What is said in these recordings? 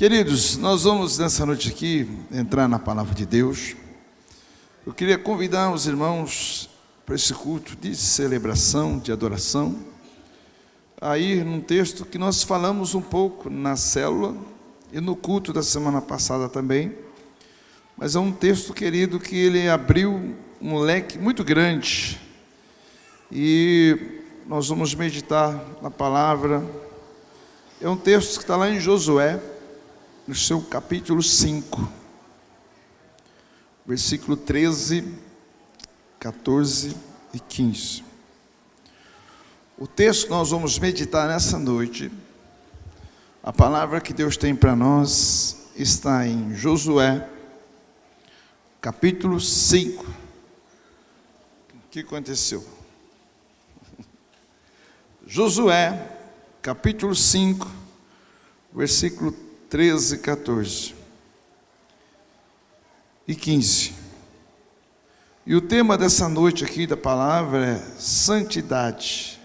Queridos, nós vamos nessa noite aqui entrar na palavra de Deus. Eu queria convidar os irmãos para esse culto de celebração, de adoração, a ir num texto que nós falamos um pouco na célula e no culto da semana passada também, mas é um texto, querido, que ele abriu um leque muito grande e nós vamos meditar na palavra. É um texto que está lá em Josué, no seu capítulo 5, versículo 13, 14 e 15. O texto que nós vamos meditar nessa noite, a palavra que Deus tem para nós, está em Josué, capítulo 5. O que aconteceu? Josué, capítulo 5, versículo 13, 14 e 15. E o tema dessa noite aqui da palavra é santidade.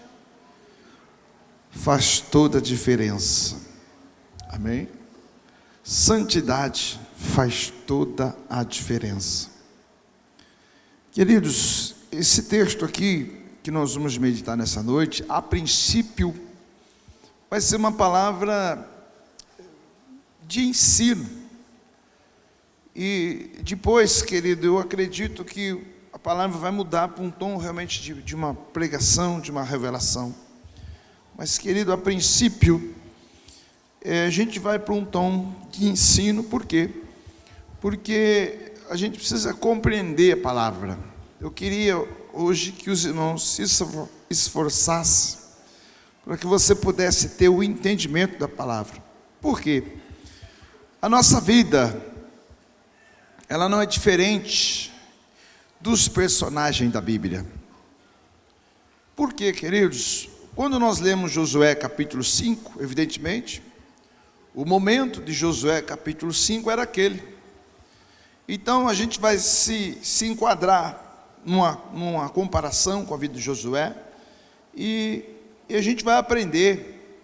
Faz toda a diferença. Amém? Santidade faz toda a diferença. Queridos, esse texto aqui que nós vamos meditar nessa noite, a princípio, vai ser uma palavra de ensino. E depois, querido, eu acredito que a palavra vai mudar para um tom realmente de uma pregação, de uma revelação. Mas, querido, a princípio, a gente vai para um tom de ensino. Por quê? Porque a gente precisa compreender a palavra. Eu queria hoje que os irmãos se esforçassem para que você pudesse ter o entendimento da palavra. Por quê? A nossa vida, ela não é diferente dos personagens da Bíblia. Por quê, queridos? Quando nós lemos Josué capítulo 5, evidentemente, o momento de Josué capítulo 5 era aquele. Então a gente vai se enquadrar numa comparação com a vida de Josué e a gente vai aprender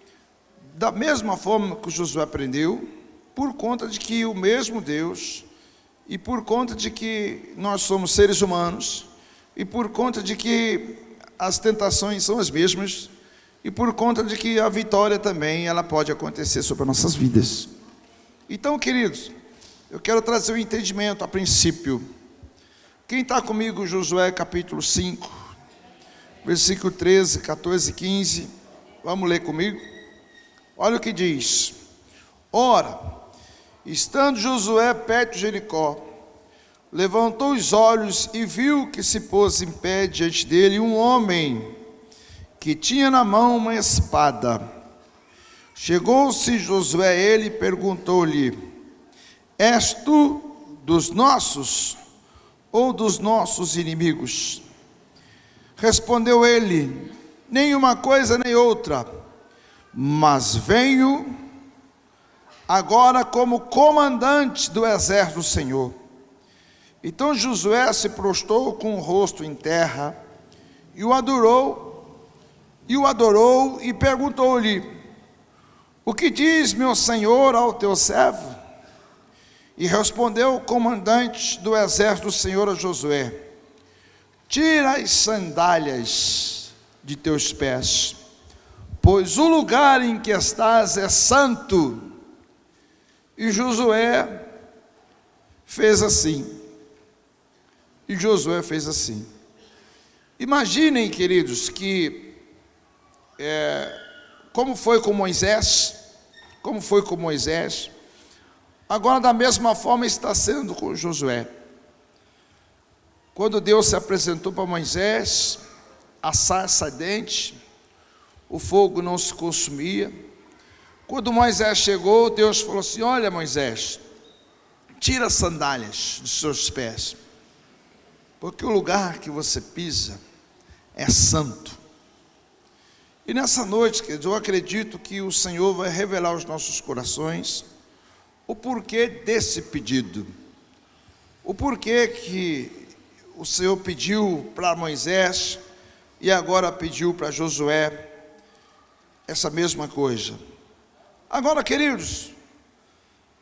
da mesma forma que o Josué aprendeu, por conta de que o mesmo Deus, e por conta de que nós somos seres humanos, e por conta de que as tentações são as mesmas, e por conta de que a vitória também, ela pode acontecer sobre as nossas vidas. Então, queridos, eu quero trazer um entendimento a princípio. Quem está comigo, Josué capítulo 5, versículo 13, 14 e 15, vamos ler comigo? Olha o que diz: Ora, estando Josué perto de Jericó, levantou os olhos e viu que se pôs em pé diante dele um homem que tinha na mão uma espada. Chegou-se Josué a ele e perguntou-lhe: És tu dos nossos ou dos nossos inimigos? Respondeu ele: nem uma coisa nem outra, mas venho agora como comandante do exército do Senhor. Então Josué se prostrou com o rosto em terra e o adorou e perguntou-lhe: o que diz meu senhor ao teu servo? E respondeu o comandante do exército do Senhor a Josué: tira as sandálias de teus pés, pois o lugar em que estás é santo. E Josué fez assim. Imaginem, queridos, que como foi com Moisés, agora da mesma forma está sendo com Josué. Quando Deus se apresentou para Moisés, a sarça ardente, o fogo não se consumia. Quando Moisés chegou, Deus falou assim: olha, Moisés, tira as sandálias dos seus pés, porque o lugar que você pisa é santo. E nessa noite, queridos, eu acredito que o Senhor vai revelar aos nossos corações o porquê desse pedido, o porquê que o Senhor pediu para Moisés e agora pediu para Josué essa mesma coisa. Agora, queridos,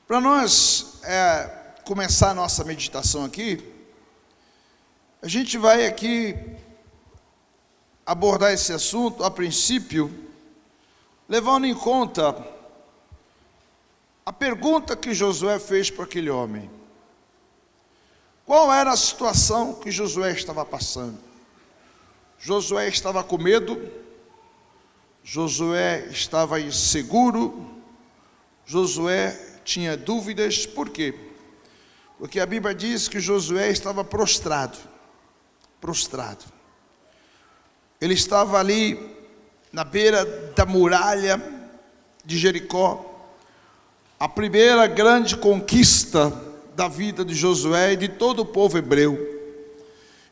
Para nós começar a nossa meditação aqui, a gente vai aqui abordar esse assunto, a princípio, levando em conta a pergunta que Josué fez para aquele homem. Qual era a situação que Josué estava passando? Josué estava com medo, Josué estava inseguro, Josué tinha dúvidas. Por quê? Porque a Bíblia diz que Josué estava prostrado. Ele estava ali na beira da muralha de Jericó, a primeira grande conquista da vida de Josué e de todo o povo hebreu.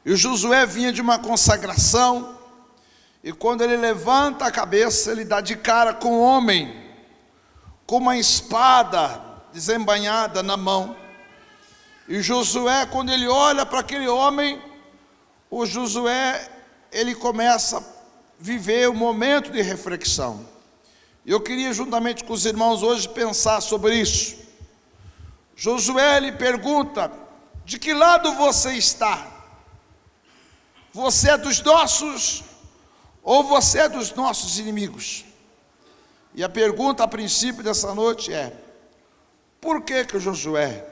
E o Josué vinha de uma consagração, e quando ele levanta a cabeça, ele dá de cara com um homem, com uma espada desembainhada na mão. E Josué, quando ele olha para aquele homem, o Josué, ele começa a viver um momento de reflexão. E eu queria, juntamente com os irmãos hoje, pensar sobre isso. Josué lhe pergunta: de que lado você está? Você é dos nossos ou você é dos nossos inimigos? E a pergunta a princípio dessa noite é: por que Josué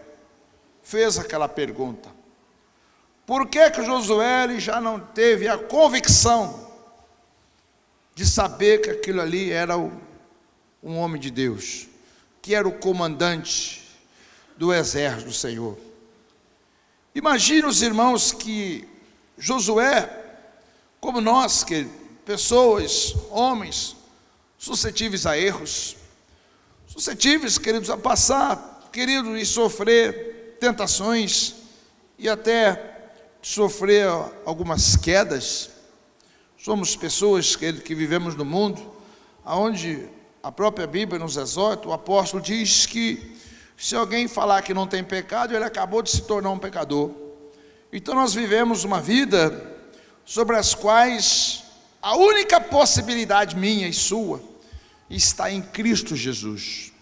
fez aquela pergunta? Por que Josué ele já não teve a convicção de saber que aquilo ali era um homem de Deus, que era o comandante do exército do Senhor? Imagine os irmãos que Josué, como nós, que pessoas, homens, suscetíveis a erros, suscetíveis, queridos, a passar, queridos, e sofrer tentações, e até sofrer algumas quedas. Somos pessoas que vivemos no mundo, onde a própria Bíblia nos exorta, o apóstolo diz que se alguém falar que não tem pecado, ele acabou de se tornar um pecador. Então nós vivemos uma vida sobre as quais a única possibilidade minha e sua está em Cristo Jesus.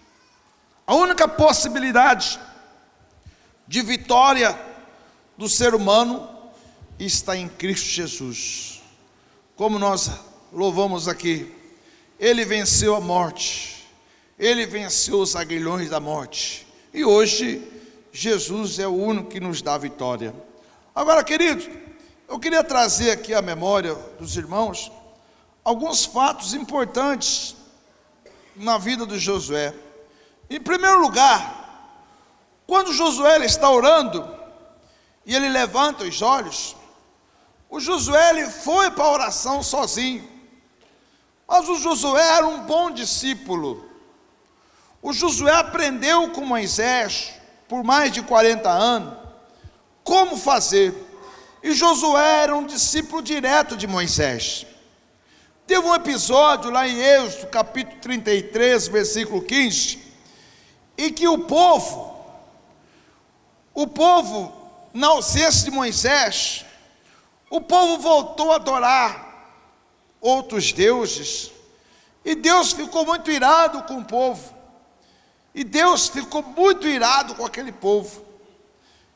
A única possibilidade de vitória do ser humano está em Cristo Jesus. Como nós louvamos aqui, Ele venceu a morte, Ele venceu os aguilhões da morte, e hoje Jesus é o único que nos dá a vitória. Agora, queridos, eu queria trazer aqui à memória dos irmãos alguns fatos importantes na vida de Josué. Em primeiro lugar, quando Josué está orando e ele levanta os olhos, o Josué ele foi para a oração sozinho, mas o Josué era um bom discípulo. O Josué aprendeu com Moisés por mais de 40 anos como fazer, e Josué era um discípulo direto de Moisés. Teve um episódio lá em Êxodo capítulo 33, versículo 15, em que o povo, na ausência de Moisés, o povo voltou a adorar outros deuses, e Deus ficou muito irado com o povo, e Deus ficou muito irado com aquele povo.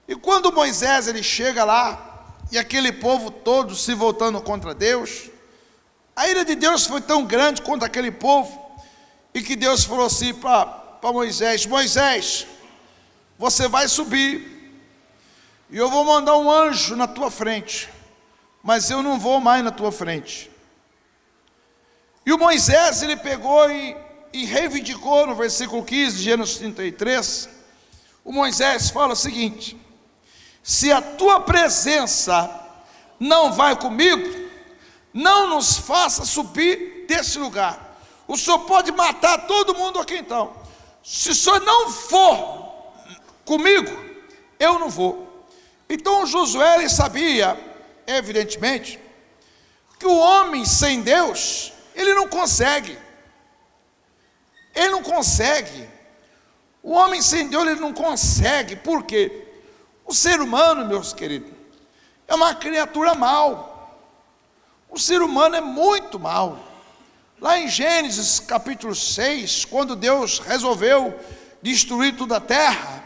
E quando Moisés ele chega lá, e aquele povo todo se voltando contra Deus, a ira de Deus foi tão grande contra aquele povo, e que Deus falou assim para Moisés: Moisés, você vai subir, e eu vou mandar um anjo na tua frente, mas eu não vou mais na tua frente. E o Moisés ele pegou e reivindicou no versículo 15 de Gênesis 33, o Moisés fala o seguinte: se a tua presença não vai comigo, não nos faça subir desse lugar. O Senhor pode matar todo mundo aqui então. Se o Senhor não for comigo, eu não vou. Então Josué ele sabia, evidentemente, que o homem sem Deus, ele não consegue. Ele não consegue. O homem sem Deus, ele não consegue. Por quê? O ser humano, meus queridos, é uma criatura mau. O ser humano é muito mau. Lá em Gênesis capítulo 6, quando Deus resolveu destruir toda a terra,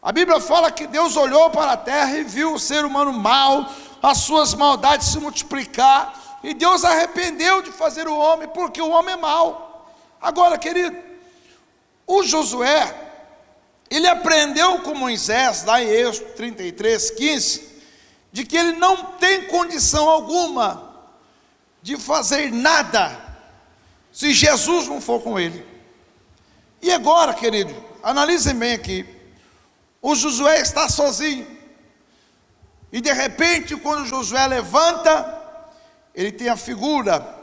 a Bíblia fala que Deus olhou para a terra e viu o ser humano mau, as suas maldades se multiplicar, e Deus arrependeu de fazer o homem, porque o homem é mau. Agora, querido, o Josué, ele aprendeu com Moisés, lá em Êxodo 33:15, de que ele não tem condição alguma de fazer nada, se Jesus não for com ele. E agora, querido, analisem bem aqui, o Josué está sozinho, e de repente, quando Josué levanta, ele tem a figura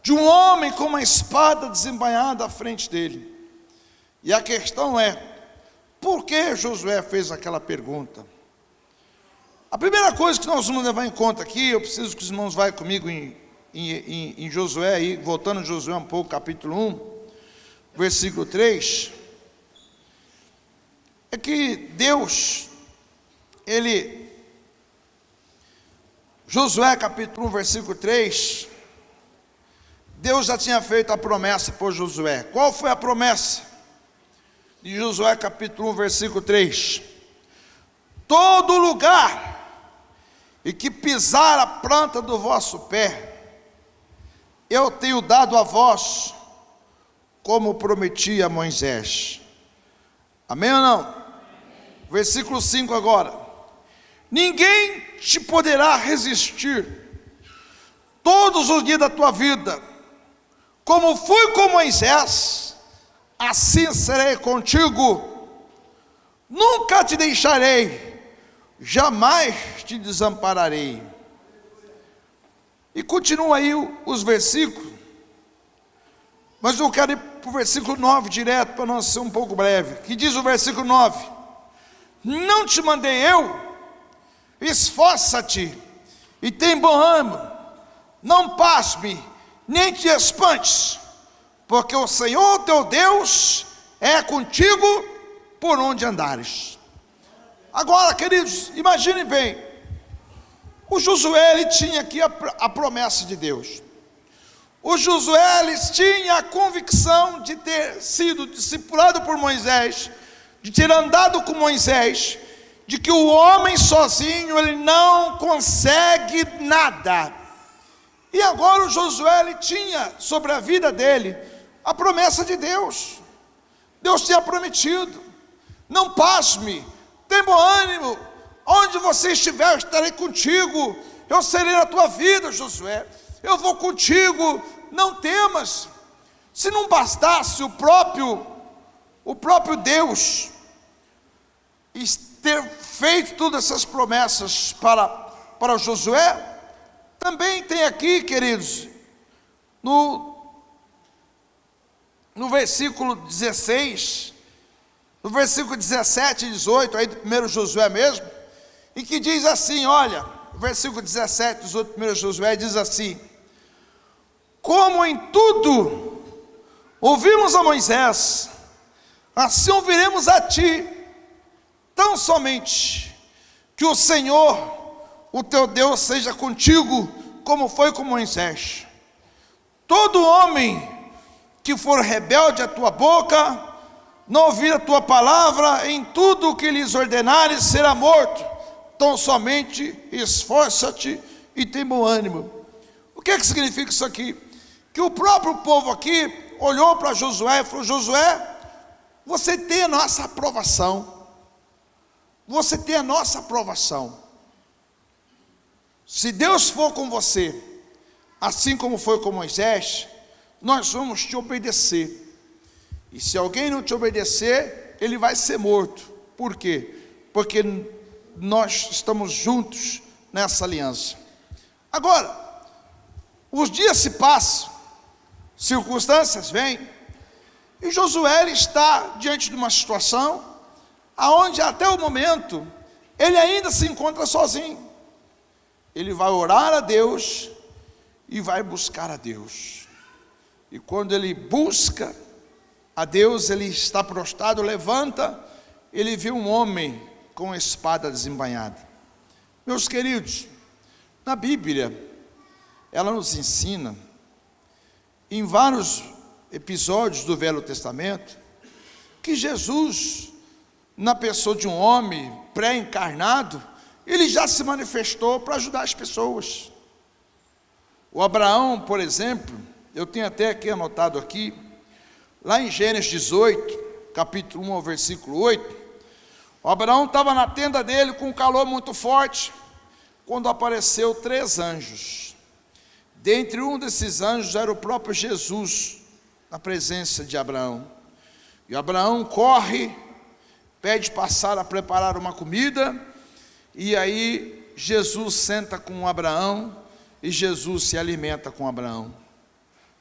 de um homem com uma espada desembainhada à frente dele. E a questão é, por que Josué fez aquela pergunta? A primeira coisa que nós vamos levar em conta aqui, eu preciso que os irmãos vão comigo em Josué, aí, voltando a Josué um pouco, capítulo 1, versículo 3, é que Deus, Josué capítulo 1, versículo 3, Deus já tinha feito a promessa por Josué. Qual foi a promessa de Josué capítulo 1, versículo 3? Todo lugar e que pisar a planta do vosso pé, eu tenho dado a vós, como prometi a Moisés. Amém ou não? Versículo 5 agora. Ninguém te poderá resistir todos os dias da tua vida. Como fui com Moisés, assim serei contigo. Nunca te deixarei, jamais te desampararei. E continua aí os versículos, mas eu quero ir para o versículo 9 direto, para não ser um pouco breve, que diz o versículo 9: não te mandei eu? Esforça-te e tem bom ânimo, não pasme, nem te espantes, porque o Senhor teu Deus é contigo por onde andares. Agora, queridos, imaginem bem, o Josué, ele tinha aqui a promessa de Deus. O Josué, ele tinha a convicção de ter sido discipulado por Moisés, de ter andado com Moisés, de que o homem sozinho, ele não consegue nada. E agora o Josué, ele tinha sobre a vida dele a promessa de Deus. Deus tinha prometido: não pasme, tem bom ânimo, onde você estiver eu estarei contigo, eu serei na tua vida, Josué, eu vou contigo, não temas. Se não bastasse o próprio Deus ter feito todas essas promessas para Josué, também tem aqui, queridos, no versículo 16, no versículo 17 e 18, aí do 1 Josué mesmo, em que diz assim, olha, versículo 17 e 18 do 1 Josué diz assim: como em tudo ouvimos a Moisés, assim ouviremos a ti, tão somente que o Senhor, o teu Deus, seja contigo, como foi com Moisés. Todo homem que for rebelde à tua boca, não ouvir a tua palavra, em tudo o que lhes ordenares, será morto. Tão somente esforça-te e tem bom ânimo. O que significa isso aqui? Que o próprio povo aqui olhou para Josué e falou: Josué, você tem a nossa aprovação. Você tem a nossa aprovação. Se Deus for com você, assim como foi com Moisés, nós vamos te obedecer. E se alguém não te obedecer, ele vai ser morto. Por quê? Porque nós estamos juntos nessa aliança. Agora, os dias se passam, circunstâncias vêm, e Josué está diante de uma situação aonde até o momento ele ainda se encontra sozinho. Ele vai orar a Deus e vai buscar a Deus. E quando ele busca a Deus, ele está prostrado, levanta, ele vê um homem com a espada desembainhada. Meus queridos, na Bíblia, ela nos ensina, em vários episódios do Velho Testamento, que Jesus, na pessoa de um homem pré-encarnado, ele já se manifestou para ajudar as pessoas. O Abraão, por exemplo, eu tenho até aqui anotado aqui, lá em Gênesis 18, capítulo 1 ao versículo 8, o Abraão estava na tenda dele com um calor muito forte, quando apareceu 3 anjos. Dentre um desses anjos era o próprio Jesus, na presença de Abraão. E Abraão corre, pede para Sara preparar uma comida, e aí Jesus senta com Abraão, e Jesus se alimenta com Abraão.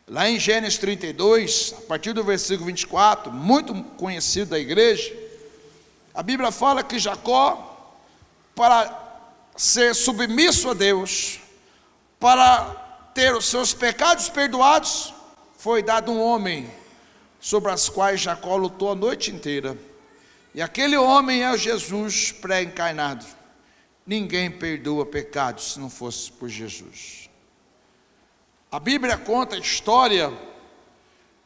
Lá em Gênesis 32, a partir do versículo 24, muito conhecido da igreja, a Bíblia fala que Jacó, para ser submisso a Deus, para ter os seus pecados perdoados, foi dado um homem, sobre as quais Jacó lutou a noite inteira, e aquele homem é o Jesus pré-encarnado. Ninguém perdoa pecados se não fosse por Jesus. A Bíblia conta a história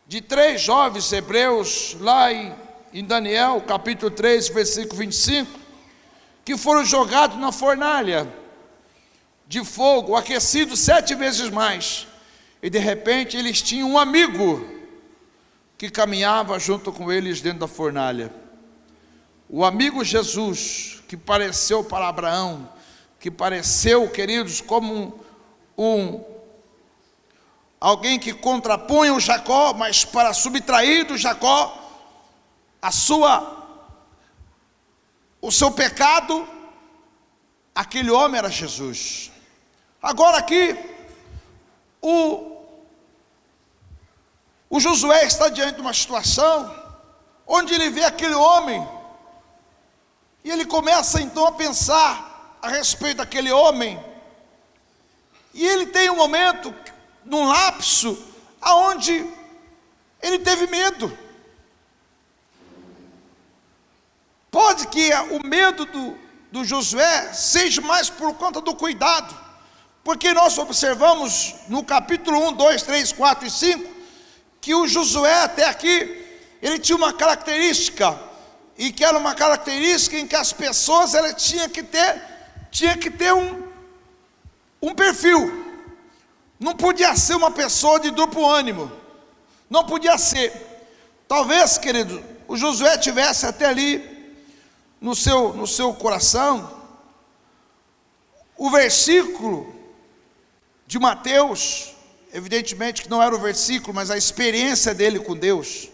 de 3 jovens hebreus, lá em Daniel, capítulo 3, versículo 25, que foram jogados na fornalha de fogo, aquecido 7 vezes mais, e de repente eles tinham um amigo, que caminhava junto com eles dentro da fornalha. O amigo Jesus, que pareceu para Abraão, que pareceu, queridos, como alguém que contrapunha o Jacó, mas para subtrair do Jacó o seu pecado, aquele homem era Jesus. Agora aqui, o Josué está diante de uma situação, onde ele vê aquele homem, e ele começa então a pensar a respeito daquele homem, e ele tem um momento, num lapso, aonde ele teve medo. Pode que o medo do Josué seja mais por conta do cuidado, porque nós observamos no capítulo 1, 2, 3, 4 e 5, que o Josué até aqui, ele tinha uma característica, e que era uma característica em que as pessoas elas tinham que ter um perfil. Não podia ser uma pessoa de duplo ânimo, não podia ser. Talvez, querido, o Josué tivesse até ali no seu coração o versículo de Mateus, evidentemente que não era o versículo, mas a experiência dele com Deus,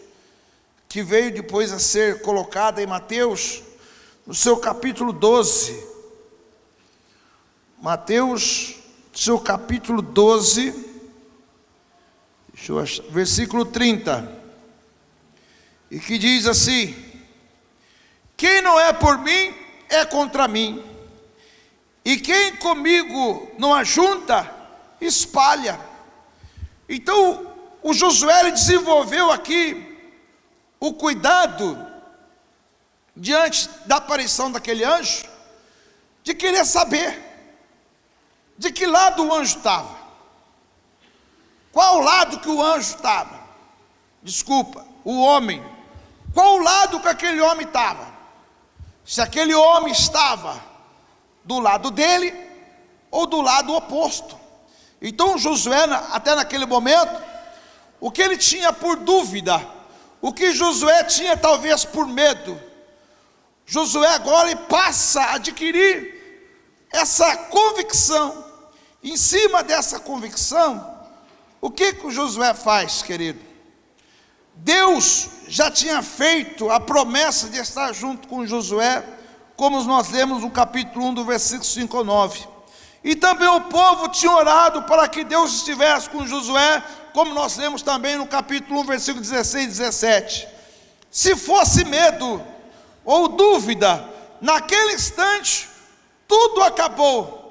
que veio depois a ser colocada em Mateus, no seu capítulo 12, Mateus, seu capítulo 12, deixa eu achar, versículo 30, e que diz assim: quem não é por mim, é contra mim, e quem comigo não ajunta, espalha. Então, o Josué ele desenvolveu aqui o cuidado, diante da aparição daquele anjo, de querer saber, de que lado o anjo estava, qual lado que o anjo estava, o homem, qual lado que aquele homem estava, se aquele homem estava do lado dele, ou do lado oposto. Então Josué, até naquele momento, o que ele tinha por dúvida, o que Josué tinha talvez por medo, Josué agora ele passa a adquirir essa convicção. Em cima dessa convicção, o que o Josué faz, querido? Deus já tinha feito a promessa de estar junto com Josué, como nós lemos no capítulo 1 do versículo 5 ao 9. E também o povo tinha orado para que Deus estivesse com Josué, como nós lemos também no capítulo 1, versículo 16 e 17. Se fosse medo ou dúvida, naquele instante, tudo acabou.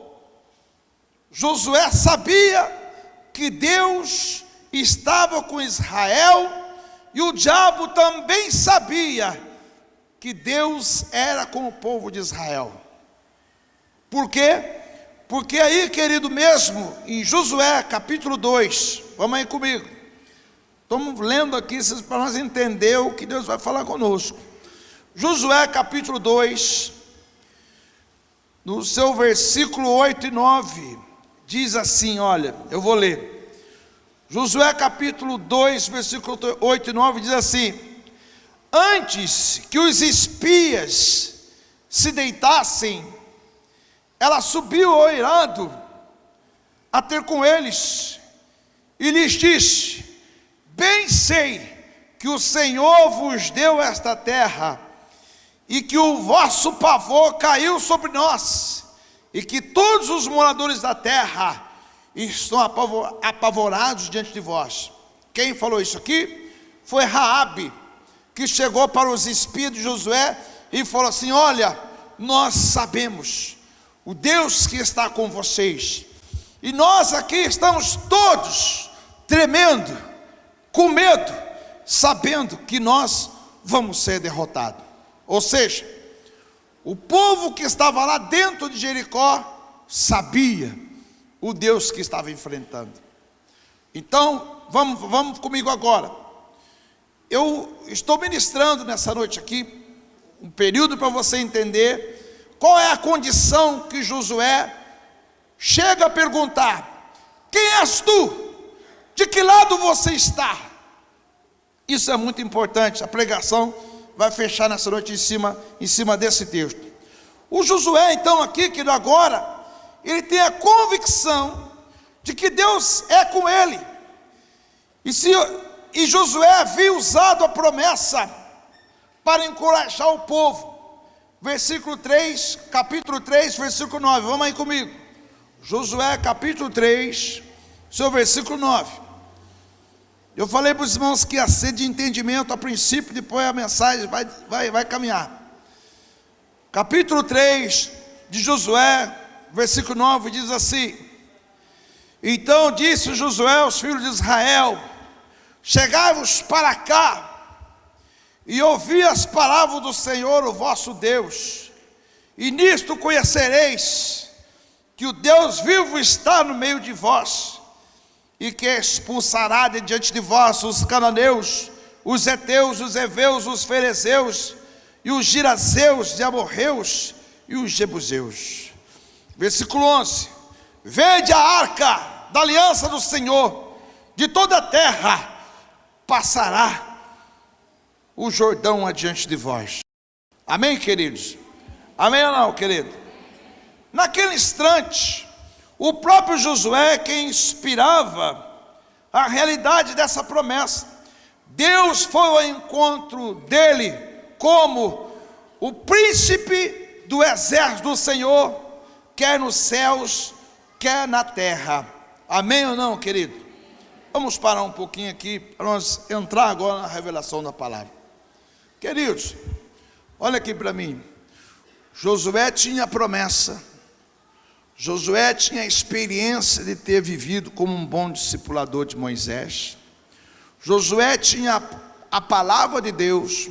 Josué sabia que Deus estava com Israel, e o diabo também sabia que Deus era com o povo de Israel. Por quê? Porque aí, querido, mesmo em Josué capítulo 2, vamos aí comigo, Estamos lendo aqui para nós entender o que Deus vai falar conosco. Josué capítulo 2, no seu versículo 8 e 9, diz assim, olha, eu vou ler. Josué capítulo 2, versículo 8 e 9 diz assim: antes que os espias se deitassem, ela subiu oirando a ter com eles, e lhes disse: bem sei que o Senhor vos deu esta terra, e que o vosso pavor caiu sobre nós, e que todos os moradores da terra estão apavorados diante de vós. Quem falou isso aqui? Foi Raabe, que chegou para os espias de Josué e falou assim: olha, nós sabemos o Deus que está com vocês, e nós aqui estamos todos tremendo, com medo, sabendo que nós vamos ser derrotados. Ou seja, o povo que estava lá dentro de Jericó sabia o Deus que estava enfrentando. Então, vamos comigo agora. Eu estou ministrando nessa noite aqui um período para você entender qual é a condição que Josué chega a perguntar: quem és tu? De que lado você está? Isso é muito importante. A pregação vai fechar nessa noite em cima desse texto. O Josué, então, aqui, que agora, ele tem a convicção de que Deus é com ele. E Josué havia usado a promessa para encorajar o povo. Versículo 3, capítulo 3, versículo 9. Vamos aí comigo. Josué capítulo 3, seu versículo 9. Eu falei para os irmãos que ia ser de entendimento a princípio, depois a mensagem vai caminhar. Capítulo 3 de Josué, versículo 9, diz assim: então disse Josué aos filhos de Israel: chegai-vos para cá, e ouvi as palavras do Senhor, o vosso Deus, e nisto conhecereis que o Deus vivo está no meio de vós, e que expulsará de diante de vós os cananeus, os heteus, os heveus, os ferezeus, e os girazeus, e amorreus, e os jebuseus. Versículo 11: vede a arca da aliança do Senhor, de toda a terra passará o Jordão adiante de vós. Amém, queridos? Amém ou não, querido? Naquele instante, o próprio Josué quem inspirava a realidade dessa promessa. Deus foi ao encontro dele como o príncipe do exército do Senhor, quer nos céus, quer na terra. Amém ou não, querido? Vamos parar um pouquinho aqui para nós entrar agora na revelação da palavra. Queridos, olha aqui para mim. Josué tinha a promessa. Josué tinha a experiência de ter vivido como um bom discipulador de Moisés. Josué tinha a palavra de Deus.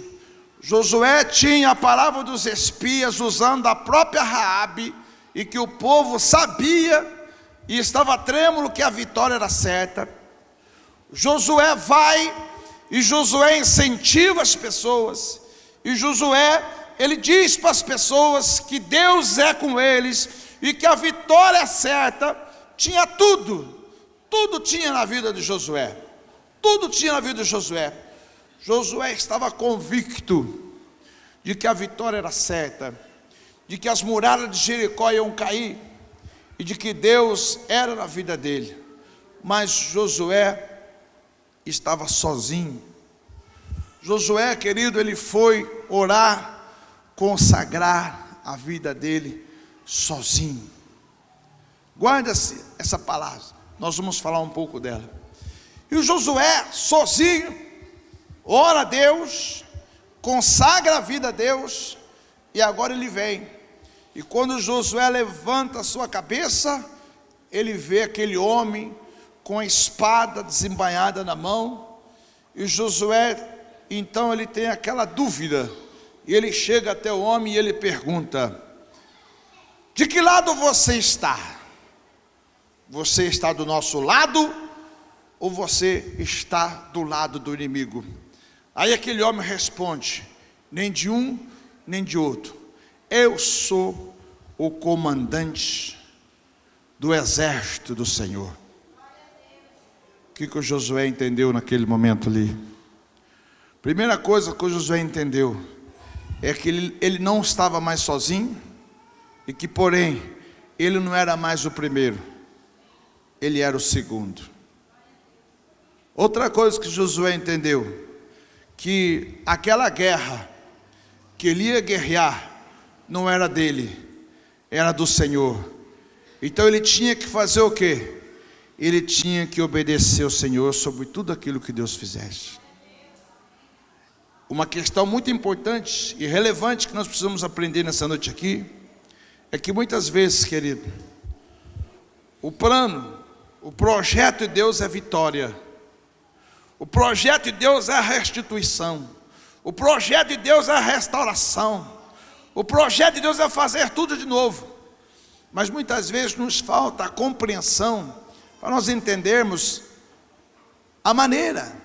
Josué tinha a palavra dos espias, usando a própria Raabe, e que o povo sabia e estava trêmulo que a vitória era certa. Josué vai e Josué incentiva as pessoas, e Josué, ele diz para as pessoas que Deus é com eles, e que a vitória certa. Tinha tudo tinha na vida de Josué, tudo tinha na vida de Josué. Josué estava convicto de que a vitória era certa, de que as muralhas de Jericó iam cair, e de que Deus era na vida dele. Mas Josué estava sozinho. Josué, querido, ele foi orar, consagrar a vida dele sozinho. Guarda-se essa palavra, nós vamos falar um pouco dela. E o Josué sozinho ora a Deus, consagra a vida a Deus, e agora ele vem. E quando Josué levanta a sua cabeça, ele vê aquele homem com a espada desembainhada na mão. E Josué, então, ele tem aquela dúvida, e ele chega até o homem e ele pergunta: de que lado você está? Você está do nosso lado ou você está do lado do inimigo? Aí aquele homem responde: nem de um, nem de outro. Eu sou o comandante do exército do Senhor. O que o Josué entendeu naquele momento ali? Primeira coisa que o Josué entendeu é que ele não estava mais sozinho, e que, porém, ele não era mais o primeiro, ele era o segundo. Outra coisa que Josué entendeu, que aquela guerra que ele ia guerrear não era dele, era do Senhor. Então ele tinha que fazer o quê? Ele tinha que obedecer ao Senhor sobre tudo aquilo que Deus fizesse. Uma questão muito importante e relevante que nós precisamos aprender nessa noite aqui, é que muitas vezes, querido, o plano, o projeto de Deus é vitória. O projeto de Deus é a restituição. O projeto de Deus é a restauração. O projeto de Deus é fazer tudo de novo. Mas muitas vezes nos falta a compreensão para nós entendermos a maneira.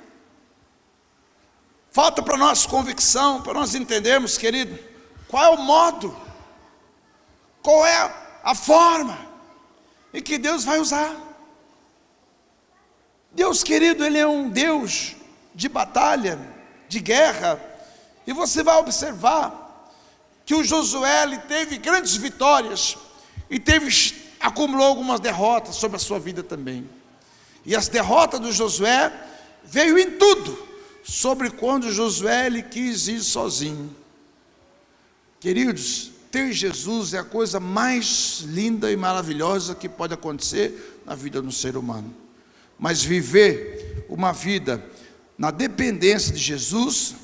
Falta para nós convicção, para nós entendermos, querido, qual é o modo, qual é a forma em que Deus vai usar. Deus, querido, Ele é um Deus de batalha, de guerra. E você vai observar que o Josué, ele teve grandes vitórias e acumulou algumas derrotas sobre a sua vida também. E as derrotas do Josué veio em tudo, sobre quando Josué ele quis ir sozinho. Queridos, ter Jesus é a coisa mais linda e maravilhosa que pode acontecer na vida do ser humano. Mas viver uma vida na dependência de Jesus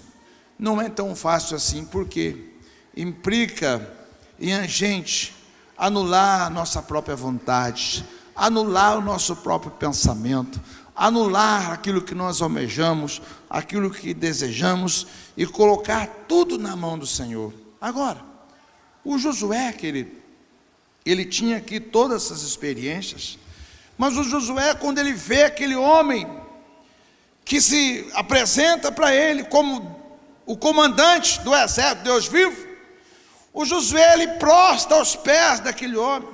não é tão fácil assim, porque implica em a gente anular a nossa própria vontade, anular o nosso próprio pensamento, anular aquilo que nós almejamos, aquilo que desejamos, e colocar tudo na mão do Senhor. Agora, o Josué, querido, ele tinha aqui todas essas experiências, mas o Josué, quando ele vê aquele homem que se apresenta para ele como o comandante do exército de Deus vivo, o Josué, ele prostra aos pés daquele homem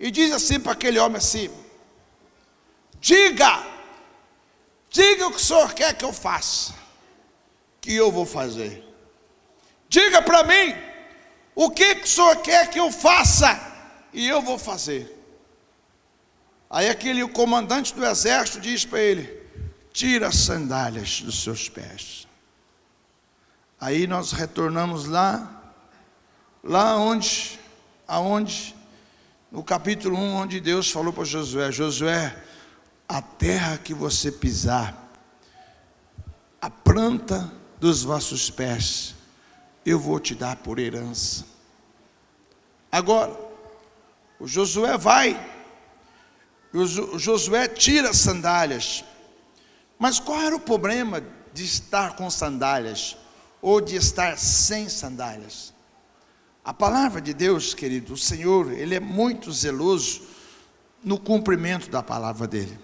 e diz assim para aquele homem assim: diga o que o Senhor quer que eu faça, que eu vou fazer. Diga para mim o que o Senhor quer que eu faça, e eu vou fazer. Aí o comandante do exército diz para ele: tira as sandálias dos seus pés. Aí nós retornamos lá aonde no capítulo 1, onde Deus falou para Josué: Josué, a terra que você pisar, a planta dos vossos pés, eu vou te dar por herança. Agora, o Josué Josué tira as sandálias. Mas qual era o problema de estar com sandálias, ou de estar sem sandálias? A palavra de Deus, querido, o Senhor, Ele é muito zeloso no cumprimento da palavra dEle.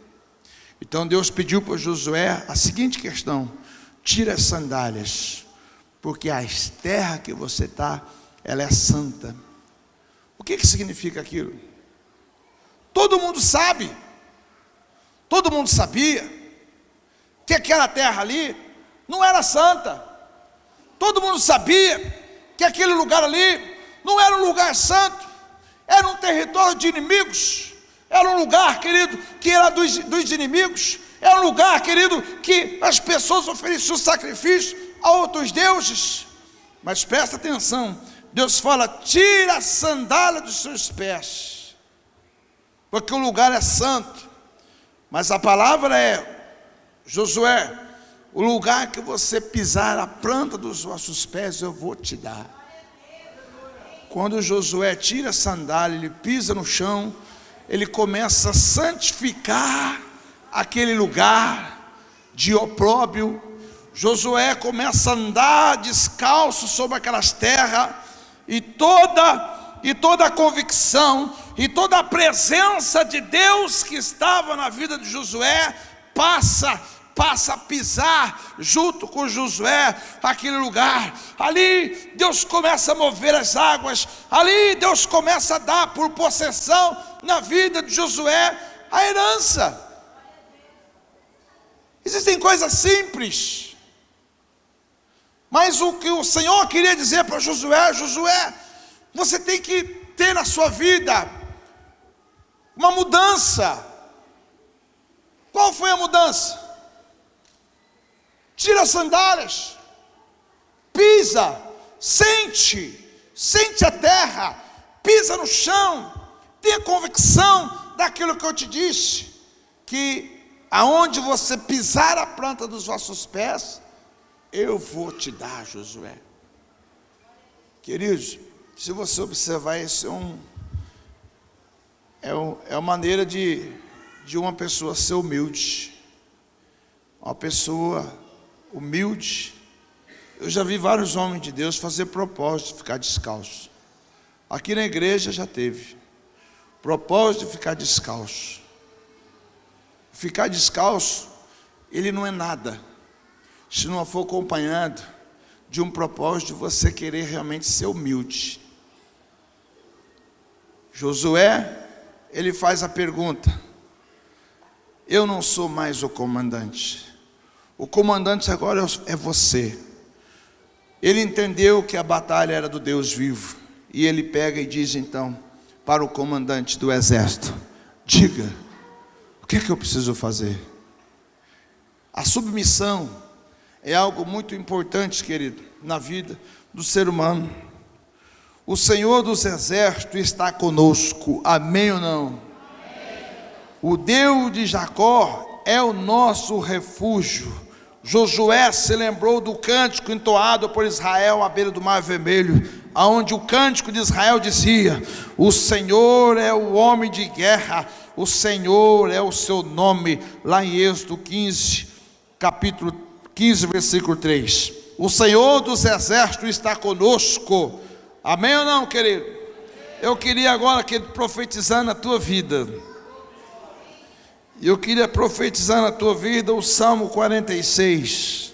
Então Deus pediu para Josué a seguinte questão: tira as sandálias, porque a terra que você está, ela é santa. O que significa aquilo? Todo mundo sabe, todo mundo sabia que aquela terra ali não era santa. Todo mundo sabia que aquele lugar ali não era um lugar santo, era um território de inimigos, era um lugar, querido, que era dos inimigos, era um lugar, querido, que as pessoas ofereciam sacrifício a outros deuses. Mas presta atenção, Deus fala: tira a sandália dos seus pés, porque o lugar é santo. Mas a palavra é: Josué, o lugar que você pisar, a planta dos vossos pés, eu vou te dar. Quando Josué tira a sandália, ele pisa no chão, ele começa a santificar aquele lugar de opróbrio. Josué começa a andar descalço sobre aquelas terras, e toda a convicção e toda a presença de Deus que estava na vida de Josué passa a pisar junto com Josué aquele lugar. Ali Deus começa a mover as águas, ali Deus começa a dar por possessão na vida de Josué a herança. Existem coisas simples, mas o que o Senhor queria dizer para Josué: Josué, você tem que ter na sua vida uma mudança. Qual foi a mudança? Tira as sandálias, pisa, sente a terra, pisa no chão, tenha convicção daquilo que eu te disse, que aonde você pisar a planta dos vossos pés, eu vou te dar, Josué. Queridos, se você observar, isso é uma maneira de uma pessoa ser humilde, uma pessoa humilde. Eu já vi vários homens de Deus fazer propósito de ficar descalço. Aqui na igreja já teve propósito de ficar descalço. Ficar descalço, ele não é nada, se não for acompanhado de um propósito de você querer realmente ser humilde. Josué, ele faz a pergunta: eu não sou mais o comandante agora é você. Ele entendeu que a batalha era do Deus vivo, e ele pega e diz então para o comandante do exército: diga, o que é que eu preciso fazer? A submissão é algo muito importante, querido, na vida do ser humano. O Senhor dos exércitos está conosco, amém ou não? Amém. O Deus de Jacó é o nosso refúgio. Josué se lembrou do cântico entoado por Israel à beira do Mar Vermelho, aonde o cântico de Israel dizia: o Senhor é o homem de guerra, o Senhor é o seu nome, lá em Êxodo 15, capítulo 15, versículo 3. O Senhor dos exércitos está conosco, amém ou não, querido? Eu queria agora profetizar na tua vida. Eu queria profetizar na tua vida o Salmo 46.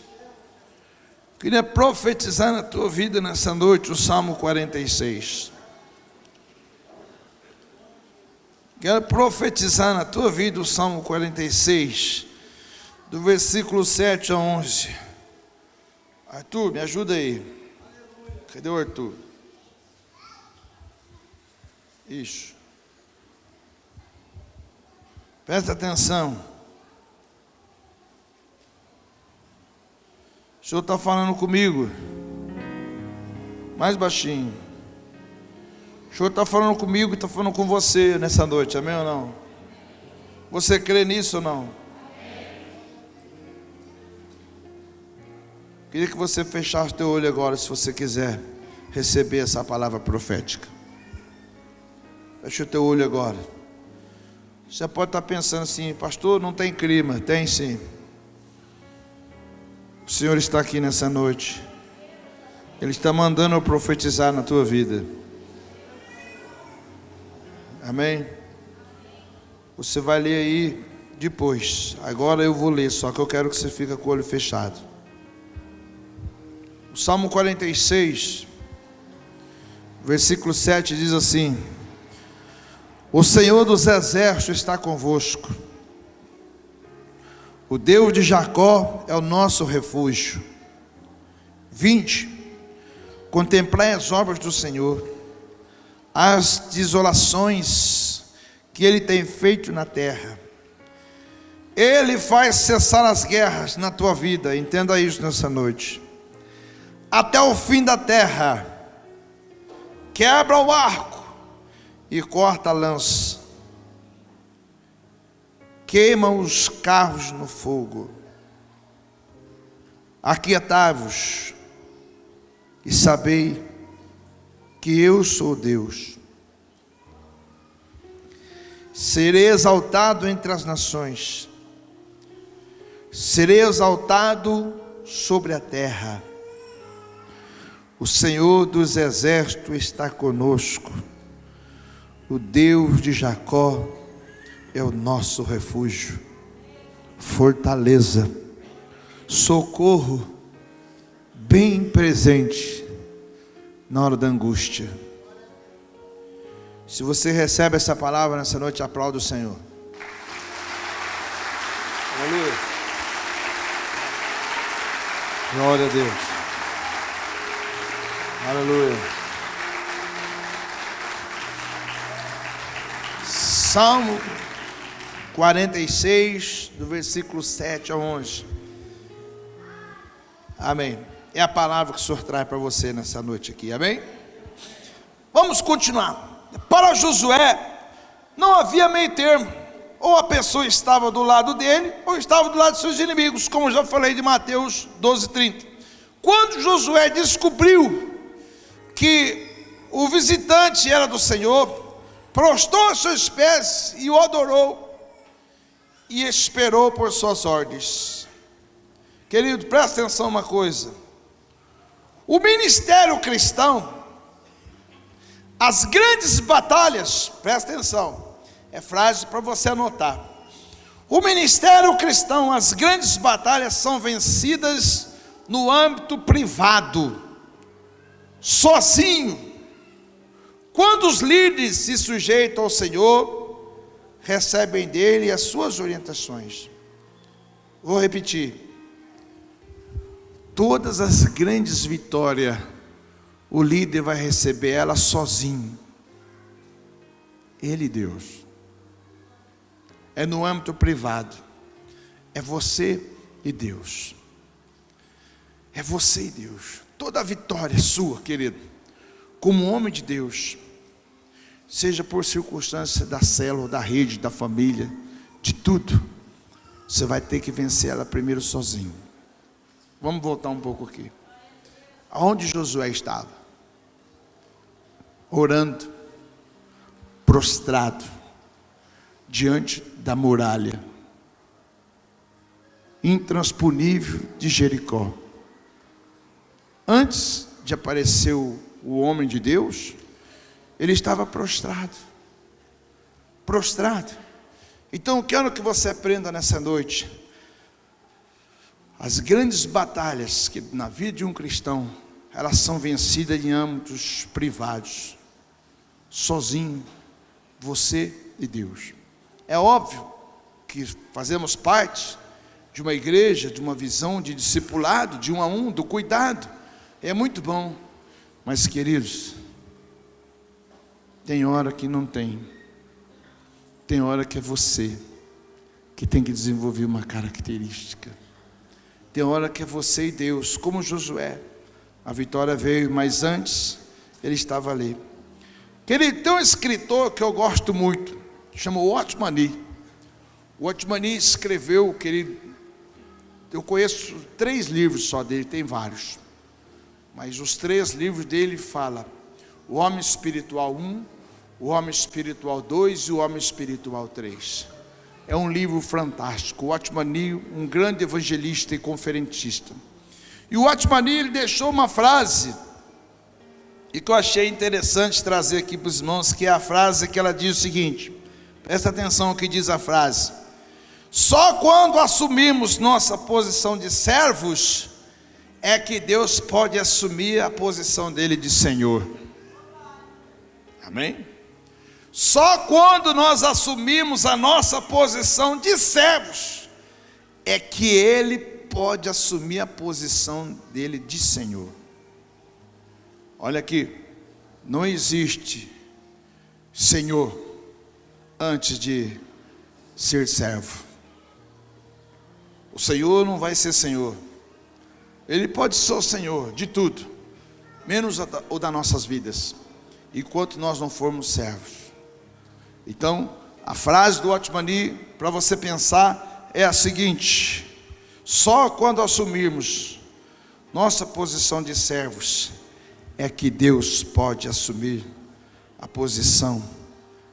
Queria profetizar na tua vida nessa noite o Salmo 46. Quero profetizar na tua vida o Salmo 46, do versículo 7 a 11. Arthur, me ajuda aí. Cadê o Arthur? Isso. Presta atenção. O Senhor está falando comigo. Mais baixinho. O Senhor está falando comigo e está falando com você nessa noite, amém ou não? Você crê nisso ou não? Queria que você fechasse teu olho agora, se você quiser receber essa palavra profética. Fecha o teu olho agora. Você pode estar pensando assim: pastor, não tem clima. Tem sim. O Senhor está aqui nessa noite. Ele está mandando eu profetizar na tua vida. Amém? Você vai ler aí depois. Agora eu vou ler, só que eu quero que você fique com o olho fechado. O Salmo 46, versículo 7 diz assim: o Senhor dos exércitos está convosco. O Deus de Jacó é o nosso refúgio. 20. Contemplai as obras do Senhor, as desolações que Ele tem feito na terra. Ele faz cessar as guerras na tua vida, entenda isso nessa noite. Até o fim da terra, quebra o arco e corta a lança, queima os carros no fogo. Aquietai-vos e sabei que eu sou Deus. Serei exaltado entre as nações, serei exaltado sobre a terra. O Senhor dos exércitos está conosco. O Deus de Jacó é o nosso refúgio. fortaleza, socorro bem presente na hora da angústia. Se você recebe essa palavra nessa noite, aplauda o Senhor. Aleluia. Glória a Deus. Aleluia. Salmo 46, do versículo 7 a 11. Amém. É a palavra que o Senhor traz para você nessa noite aqui. Amém? Vamos continuar. Para Josué, não havia meio termo. Ou a pessoa estava do lado dele, ou estava do lado de seus inimigos, como eu já falei de Mateus 12:30. Quando Josué descobriu que o visitante era do Senhor, prostrou aos seus pés e o adorou, e esperou por suas ordens. Querido, presta atenção uma coisa. O ministério cristão, as grandes batalhas, presta atenção, é frase para você anotar. O ministério cristão, as grandes batalhas são vencidas no âmbito privado, sozinho. Quando os líderes se sujeitam ao Senhor, recebem dele as suas orientações. Vou repetir. Todas as grandes vitórias, o líder vai receber ela sozinho. Ele e Deus. É no âmbito privado. É você e Deus. É você e Deus. Toda a vitória é sua, querido. Como homem de Deus. Seja por circunstância da célula, da rede, da família, de tudo. Você vai ter que vencer ela primeiro sozinho. Vamos voltar um pouco aqui. Aonde Josué estava? Orando, prostrado, diante da muralha intransponível de Jericó. Antes de aparecer o homem de Deus, ele estava prostrado. Prostrado. Então eu quero que você aprenda nessa noite. As grandes batalhas que na vida de um cristão, elas são vencidas em âmbitos privados. Sozinho, você e Deus. É óbvio que fazemos parte de uma igreja, de uma visão de discipulado, de um a um, do cuidado. É muito bom. Mas, queridos, tem hora que não tem. Tem hora que é você que tem que desenvolver uma característica. Tem hora que é você e Deus, como Josué. A vitória veio, mas antes ele estava ali. Querido, tem um escritor que eu gosto muito, chama Watchman Nee. O Watchman Nee escreveu, querido, eu conheço 3 livros só dele, tem vários. Mas os 3 livros dele falam o homem espiritual 1, o homem espiritual 2 e o homem espiritual 3. É um livro fantástico. O Watchman Nee, um grande evangelista e conferencista. E o Watchman Nee, ele deixou uma frase, e que eu achei interessante trazer aqui para os irmãos, que é a frase que ela diz o seguinte, presta atenção ao que diz a frase: só quando assumimos nossa posição de servos, é que Deus pode assumir a posição dele de Senhor. Amém? Só quando nós assumimos a nossa posição de servos, é que Ele pode assumir a posição dele de Senhor. Olha aqui, não existe Senhor antes de ser servo. O Senhor não vai ser Senhor. Ele pode ser o Senhor de tudo, menos o das nossas vidas, enquanto nós não formos servos. Então, a frase do Watchman Nee, para você pensar, é a seguinte: só quando assumirmos nossa posição de servos, é que Deus pode assumir a posição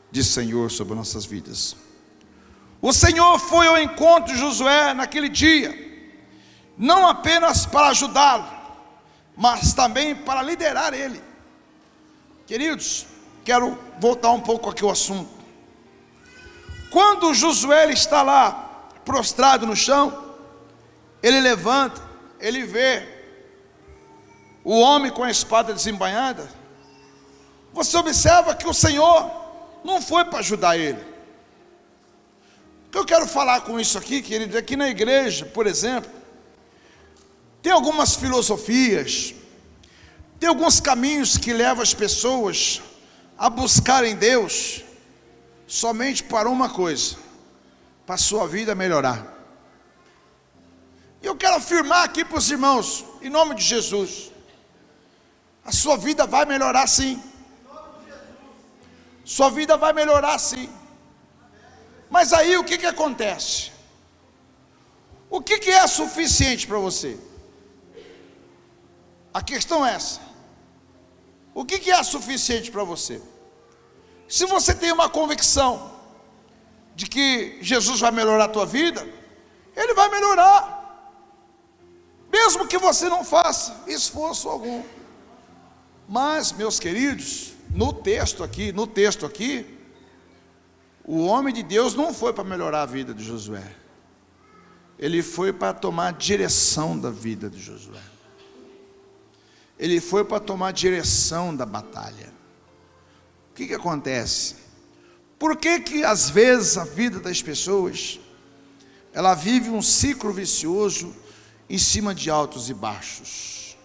de Senhor sobre nossas vidas. O Senhor foi ao encontro de Josué naquele dia, não apenas para ajudá-lo, mas também para liderar ele. Queridos, quero voltar um pouco aqui ao assunto. Quando Josué está lá, prostrado no chão, ele levanta, ele vê o homem com a espada desembainhada. Você observa que o Senhor não foi para ajudar ele. O que eu quero falar com isso aqui, querido, aqui na igreja, por exemplo, tem algumas filosofias, tem alguns caminhos que levam as pessoas a buscarem Deus somente para uma coisa: para a sua vida melhorar. E eu quero afirmar aqui para os irmãos, em nome de Jesus, a sua vida vai melhorar sim. Sua vida vai melhorar sim. Mas aí o que acontece? O que é suficiente para você? A questão é essa. O que é suficiente para você? Se você tem uma convicção de que Jesus vai melhorar a tua vida, Ele vai melhorar, mesmo que você não faça esforço algum. Mas, meus queridos, no texto aqui, o homem de Deus não foi para melhorar a vida de Josué. Ele foi para tomar a direção da vida de Josué. Ele foi para tomar a direção da batalha. O que acontece? Por que às vezes a vida das pessoas, ela vive um ciclo vicioso em cima de altos e baixos?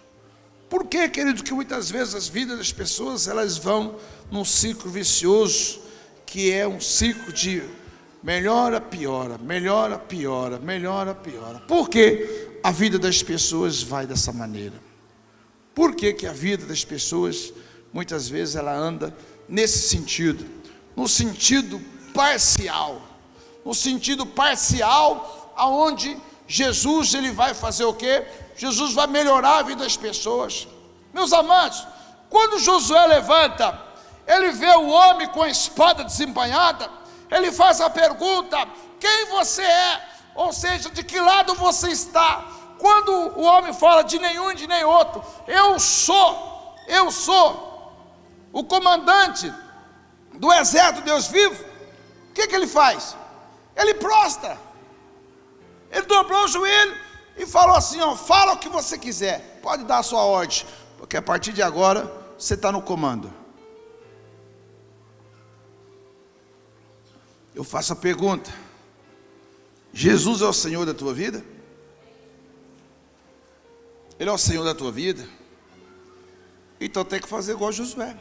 Por que, querido, que muitas vezes as vidas das pessoas, elas vão num ciclo vicioso, que é um ciclo de melhora, piora, melhora, piora, melhora, piora? Por que a vida das pessoas vai dessa maneira? Por que a vida das pessoas, muitas vezes, ela anda nesse sentido? No sentido parcial. No sentido parcial, aonde Jesus, ele vai fazer o quê? Jesus vai melhorar a vida das pessoas. Meus amados, quando Josué levanta, ele vê o homem com a espada desembainhada, ele faz a pergunta: quem você é? Ou seja, de que lado você está? Quando o homem fala de nenhum e de nem outro, eu sou o comandante do exército de Deus vivo, o que ele faz? Ele prostra, ele dobrou o joelho e falou assim: ó, fala o que você quiser, pode dar a sua ordem, porque a partir de agora você está no comando. Eu faço a pergunta: Jesus é o Senhor da tua vida? Ele é o Senhor da tua vida? Então tem que fazer igual Josué.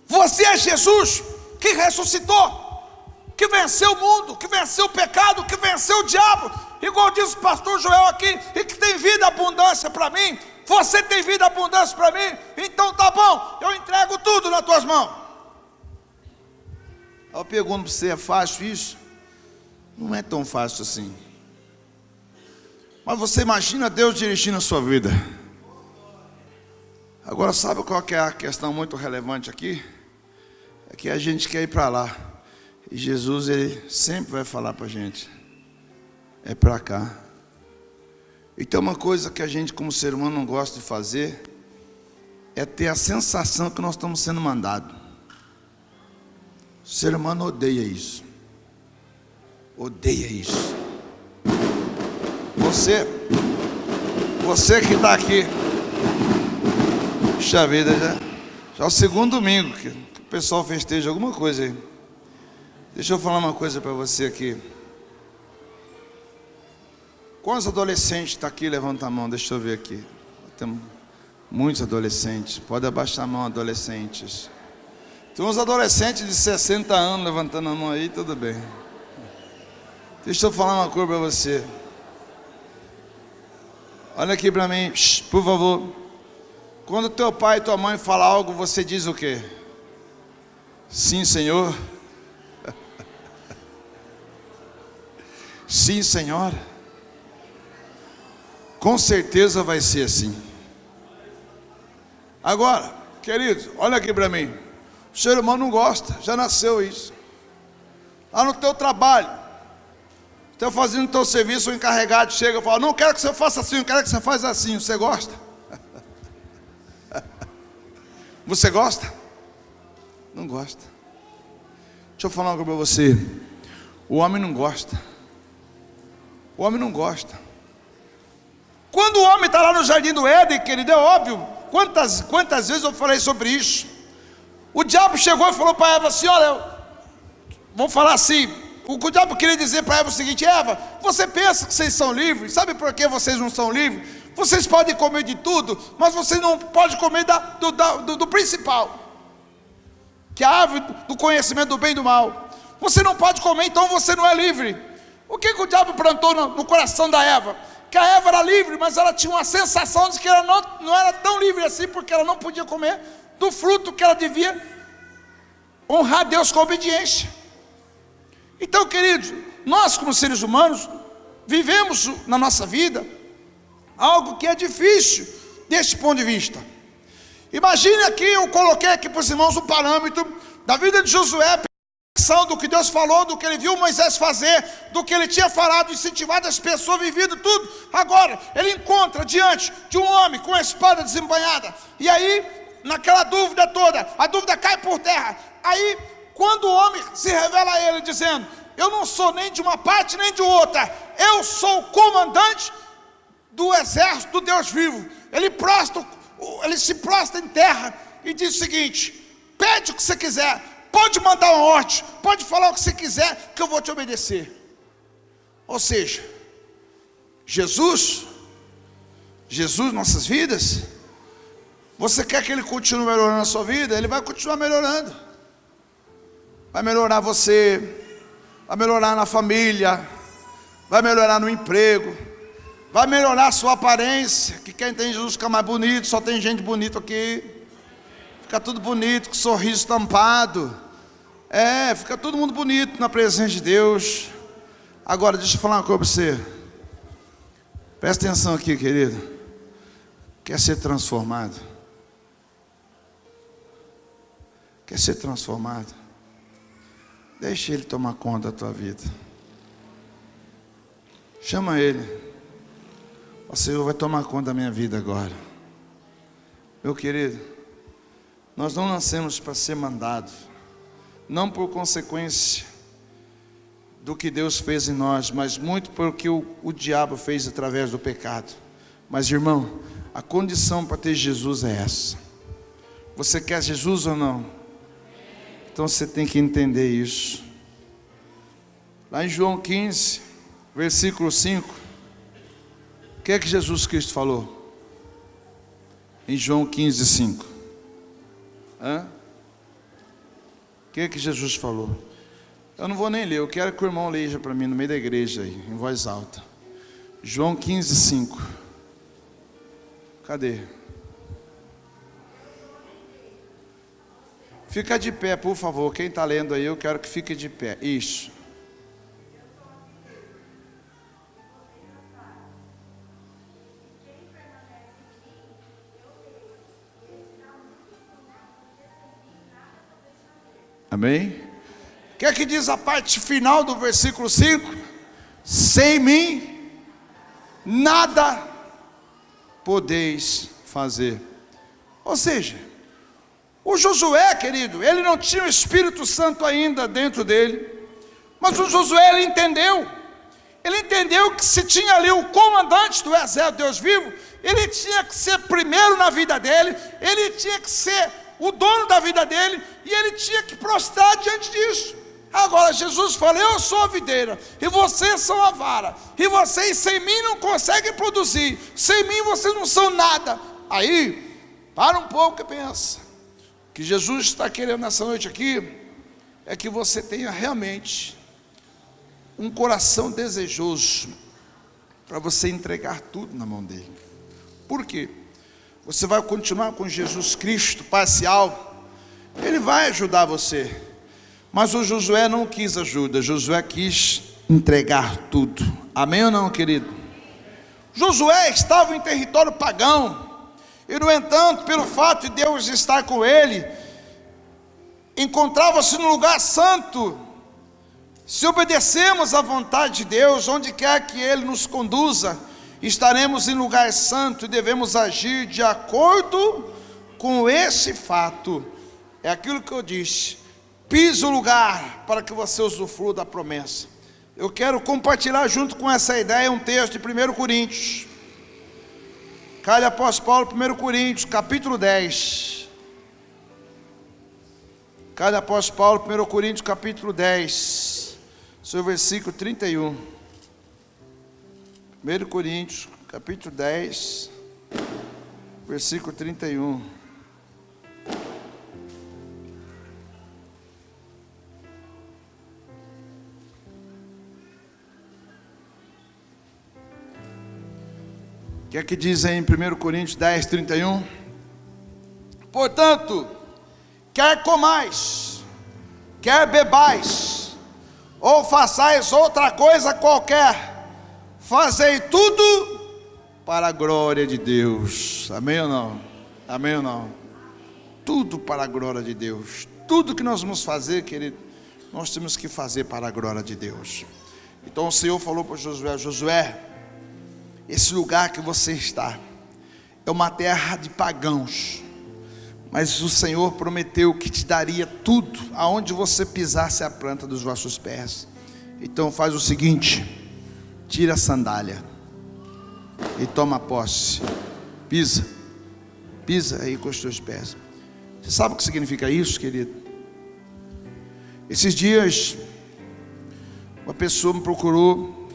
Você é Jesus que ressuscitou, que venceu o mundo, que venceu o pecado, que venceu o diabo, igual diz o pastor Joel aqui, e que tem vida e abundância para mim. Você tem vida e abundância para mim? Então tá bom, eu entrego tudo nas tuas mãos. Eu pergunto para você: é fácil isso? Não é tão fácil assim. Mas você imagina Deus dirigindo a sua vida. Agora, sabe qual que é a questão muito relevante aqui? É que a gente quer ir para lá, e Jesus, ele sempre vai falar para a gente: é para cá. E tem uma coisa que a gente, como ser humano, não gosta de fazer, é ter a sensação que nós estamos sendo mandados. O ser humano odeia isso. Odeia isso. Você que está aqui, puxa vida, já é o segundo domingo que o pessoal festeja alguma coisa aí. Deixa eu falar uma coisa para você aqui. Quantos adolescentes estão aqui? Levanta a mão, deixa eu ver aqui. Temos muitos adolescentes. Pode abaixar a mão, adolescentes. Tem uns adolescentes de 60 anos levantando a mão aí, tudo bem. Deixa eu falar uma coisa para você. Olha aqui para mim, por favor. Quando teu pai e tua mãe falam algo, você diz o quê? Sim, Senhor. Sim, Senhora. Com certeza vai ser assim. Agora, queridos, olha aqui para mim. O ser humano não gosta, já nasceu isso. Lá no teu trabalho, está fazendo o teu serviço, o encarregado chega e fala: não quero que você faça assim, eu quero que você faça assim. Você gosta? Você gosta? Não gosta. Deixa eu falar algo para você. O homem não gosta. O homem não gosta. Quando o homem está lá no jardim do Éden, querido, é óbvio. Quantas vezes eu falei sobre isso? O diabo chegou e falou para Eva assim: olha, vamos falar assim. O que o diabo queria dizer para Eva é o seguinte: Eva, você pensa que vocês são livres? Sabe por que vocês não são livres? Vocês podem comer de tudo, mas vocês não podem comer do principal, que é a árvore do conhecimento do bem e do mal. Você não pode comer, então você não é livre. O que o diabo plantou no coração da Eva? Que a Eva era livre, mas ela tinha uma sensação de que ela não era tão livre assim, porque ela não podia comer do fruto que ela devia honrar Deus com obediência. Então, queridos, nós como seres humanos vivemos na nossa vida algo que é difícil deste ponto de vista. Imagine aqui, eu coloquei aqui para os irmãos o parâmetro da vida de Josué, do que Deus falou, do que ele viu Moisés fazer, do que ele tinha falado, incentivado as pessoas, vivido tudo. Agora, ele encontra diante de um homem com a espada desembainhada, e aí, naquela dúvida toda, a dúvida cai por terra. Aí, quando o homem se revela a ele, dizendo: eu não sou nem de uma parte nem de outra, eu sou o comandante do exército do Deus vivo. Ele se prostra em terra e diz o seguinte: pede o que você quiser, pode mandar uma ordem, pode falar o que você quiser, que eu vou te obedecer. Ou seja, Jesus, nossas vidas, você quer que Ele continue melhorando a sua vida? Ele vai continuar melhorando. Vai melhorar você, vai melhorar na família, vai melhorar no emprego, vai melhorar a sua aparência, que quem tem Jesus fica mais bonito, só tem gente bonita aqui. Fica tudo bonito, com sorriso estampado. Fica todo mundo bonito na presença de Deus. Agora, deixa eu falar uma coisa para você. Presta atenção aqui, querido. Quer ser transformado? Quer ser transformado? Deixa Ele tomar conta da tua vida. Chama Ele. O Senhor vai tomar conta da minha vida agora. Meu querido, nós não nascemos para ser mandados, não por consequência do que Deus fez em nós, mas muito porque o diabo fez através do pecado. Mas, irmão, a condição para ter Jesus é essa. Você quer Jesus ou não? Então você tem que entender isso. Lá em João 15, versículo 5, o que é que Jesus Cristo falou? Em João 15, 5. O que é que Jesus falou? Eu não vou nem ler, eu quero que o irmão leia para mim no meio da igreja aí, em voz alta. João 15, 5. Cadê? Fica de pé, por favor. Quem está lendo aí, eu quero que fique de pé. Isso. Amém? O que é que diz a parte final do versículo 5? Sem mim, nada podeis fazer. Ou seja, o Josué, querido, ele não tinha o Espírito Santo ainda dentro dele, mas o Josué, ele entendeu que se tinha ali o comandante do exército de Deus vivo, ele tinha que ser primeiro na vida dele, ele tinha que ser o dono da vida dele, e ele tinha que prostrar diante disso. Agora Jesus fala: eu sou a videira, e vocês são a vara, e vocês sem mim não conseguem produzir, sem mim vocês não são nada. Aí, para um pouco e pensa. O que Jesus está querendo nessa noite aqui, é que você tenha realmente um coração desejoso, para você entregar tudo na mão dele. Por quê? Você vai continuar com Jesus Cristo parcial, Ele vai ajudar você. Mas o Josué não quis ajuda, Josué quis entregar tudo. Amém ou não, querido? Josué estava em território pagão, e no entanto, pelo fato de Deus estar com ele, encontrava-se no lugar santo. Se obedecemos à vontade de Deus, onde quer que Ele nos conduza, estaremos em lugar santo e devemos agir de acordo com esse fato. É aquilo que eu disse: pise o lugar para que você usufrua da promessa. eu quero compartilhar junto com essa ideia um texto de 1 Coríntios. Carta do apóstolo Paulo, 1 Coríntios, capítulo 10. Carta do apóstolo Paulo, 1 Coríntios, capítulo 10, seu versículo 31. 1 Coríntios, capítulo 10, versículo 31. O que é que diz aí em 1 Coríntios 10, 31? Portanto, quer comais, quer bebais, ou façais outra coisa qualquer, fazei tudo para a glória de Deus. Amém ou não? Amém ou não? Tudo para a glória de Deus. Tudo que nós vamos fazer, querido, nós temos que fazer para a glória de Deus. Então o Senhor falou para Josué: Josué, esse lugar que você está é uma terra de pagãos, mas o Senhor prometeu que te daria tudo, aonde você pisasse a planta dos vossos pés. Então faz o seguinte: tira a sandália e toma posse. Pisa aí com os teus pés. Você sabe o que significa isso, querido? Esses dias uma pessoa me procurou,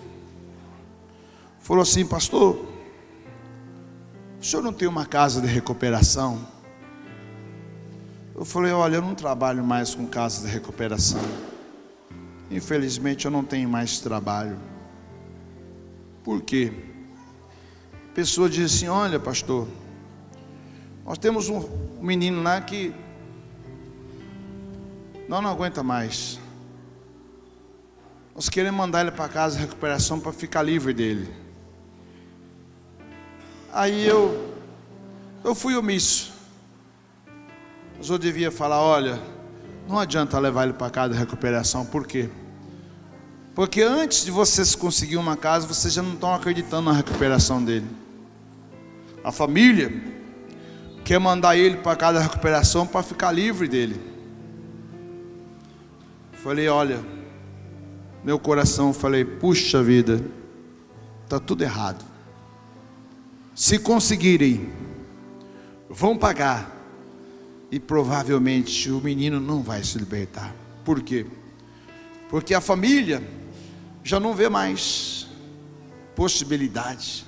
falou assim: pastor, o senhor não tem uma casa de recuperação? Eu falei: olha, eu não trabalho mais com casa de recuperação. Infelizmente eu não tenho mais trabalho. Por quê? A pessoa diz assim: olha, pastor, nós temos um menino lá que não aguenta mais. Nós queremos mandar ele para casa de recuperação para ficar livre dele. Aí eu fui omisso. Mas eu devia falar: olha, não adianta levar ele para casa de recuperação. Por quê? Porque antes de vocês conseguir uma casa, vocês já não estão acreditando na recuperação dele. A família quer mandar ele para casa de recuperação para ficar livre dele. Falei: olha, meu coração, falei: puxa vida, está tudo errado. Se conseguirem, vão pagar, e provavelmente o menino não vai se libertar. Por quê? Porque a família já não vê mais possibilidade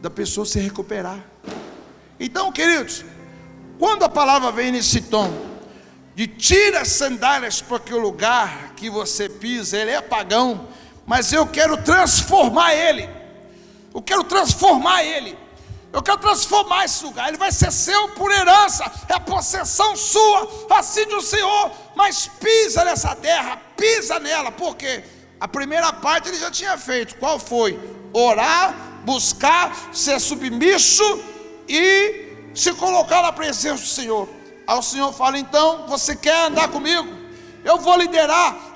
da pessoa se recuperar. Então, queridos, quando a palavra vem nesse tom de tira as sandálias, porque o lugar que você pisa, ele é pagão, mas eu quero transformar ele. Eu quero transformar ele. Eu quero transformar esse lugar. Ele vai ser seu por herança, é possessão sua, assim diz o Senhor. Mas pisa nessa terra, pisa nela, porque a primeira parte ele já tinha feito. Qual foi? Orar, buscar, ser submisso e se colocar na presença do Senhor. Aí o Senhor fala: então, você quer andar comigo? Eu vou liderar,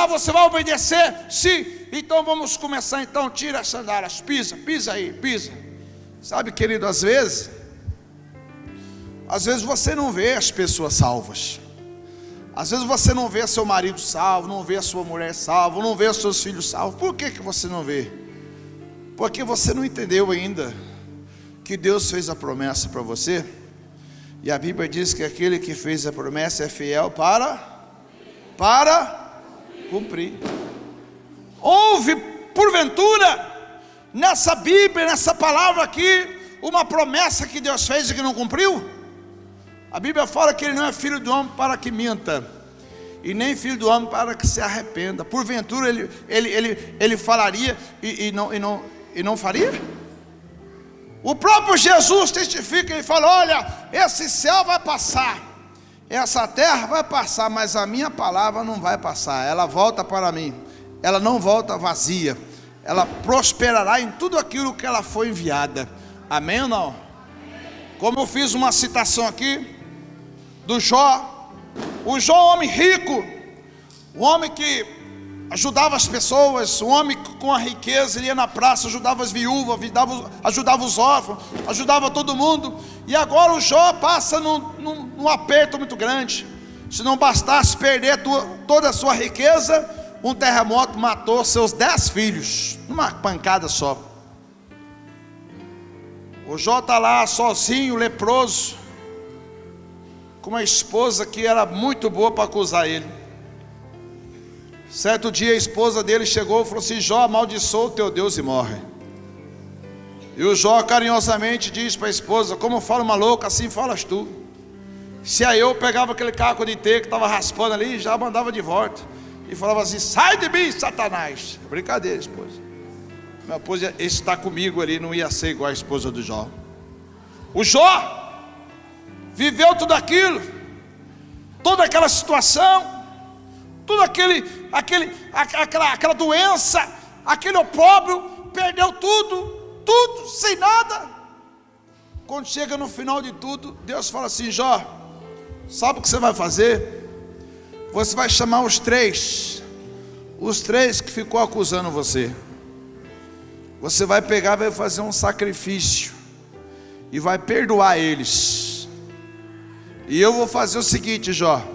você vai obedecer? Sim. Então vamos começar. Então tira as sandálias, pisa aí, pisa. Sabe, querido, às vezes você não vê as pessoas salvas. Às vezes você não vê seu marido salvo, não vê a sua mulher salva, não vê os seus filhos salvos. Por que você não vê? Porque você não entendeu ainda que Deus fez a promessa para você. E a Bíblia diz que aquele que fez a promessa é fiel para cumprir. Houve, porventura, nessa Bíblia, nessa palavra aqui, uma promessa que Deus fez e que não cumpriu? A Bíblia fala que Ele não é filho do homem para que minta, e nem filho do homem para que se arrependa. Porventura ele falaria e não faria? O próprio Jesus testifica e fala: olha, esse céu vai passar, essa terra vai passar, mas a minha palavra não vai passar. Ela volta para mim, ela não volta vazia, ela prosperará em tudo aquilo que ela foi enviada. Amém ou não? Como eu fiz uma citação aqui do Jó. O Jó, homem rico, o homem que ajudava as pessoas, o homem com a riqueza, ele ia na praça, ajudava as viúvas, ajudava os órfãos, ajudava todo mundo. E agora o Jó passa num aperto muito grande. Se não bastasse perder toda a sua riqueza, um terremoto matou seus 10 filhos, numa pancada só. O Jó está lá sozinho, leproso, com uma esposa que era muito boa para acusar ele. Certo dia a esposa dele chegou e falou assim: Jó, amaldiçoa o teu Deus e morre. E o Jó carinhosamente diz para a esposa: como fala uma louca, assim falas tu. Se aí eu pegava aquele caco de teia que estava raspando ali, já mandava de volta e falava assim: sai de mim, Satanás. Brincadeira, esposa. Minha esposa está comigo ali, não ia ser igual a esposa do Jó. O Jó viveu tudo aquilo, toda aquela situação, tudo aquela doença, aquele opróbrio, perdeu tudo, sem nada. Quando chega no final de tudo, Deus fala assim: Jó, sabe o que você vai fazer? Você vai chamar os três que ficou acusando você. Você vai pegar, vai fazer um sacrifício e vai perdoar eles. E eu vou fazer o seguinte, Jó,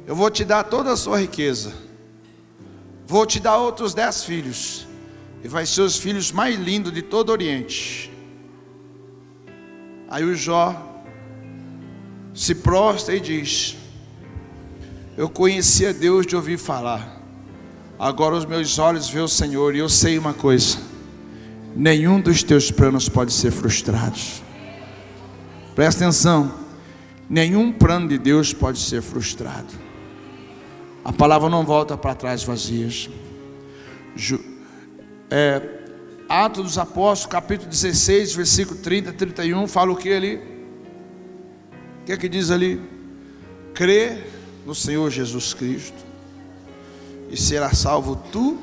eu vou te dar toda a sua riqueza, vou te dar outros 10 filhos, e vai ser os filhos mais lindos de todo o Oriente. Aí o Jó se prostra e diz: eu conhecia Deus de ouvir falar, agora os meus olhos veem o Senhor, e eu sei uma coisa: nenhum dos teus planos pode ser frustrado. Presta atenção, nenhum plano de Deus pode ser frustrado. A palavra não volta para trás vazias. Atos dos Apóstolos, capítulo 16, versículo 30 e 31, fala o que ali? O que é que diz ali? Crê no Senhor Jesus Cristo e será salvo tu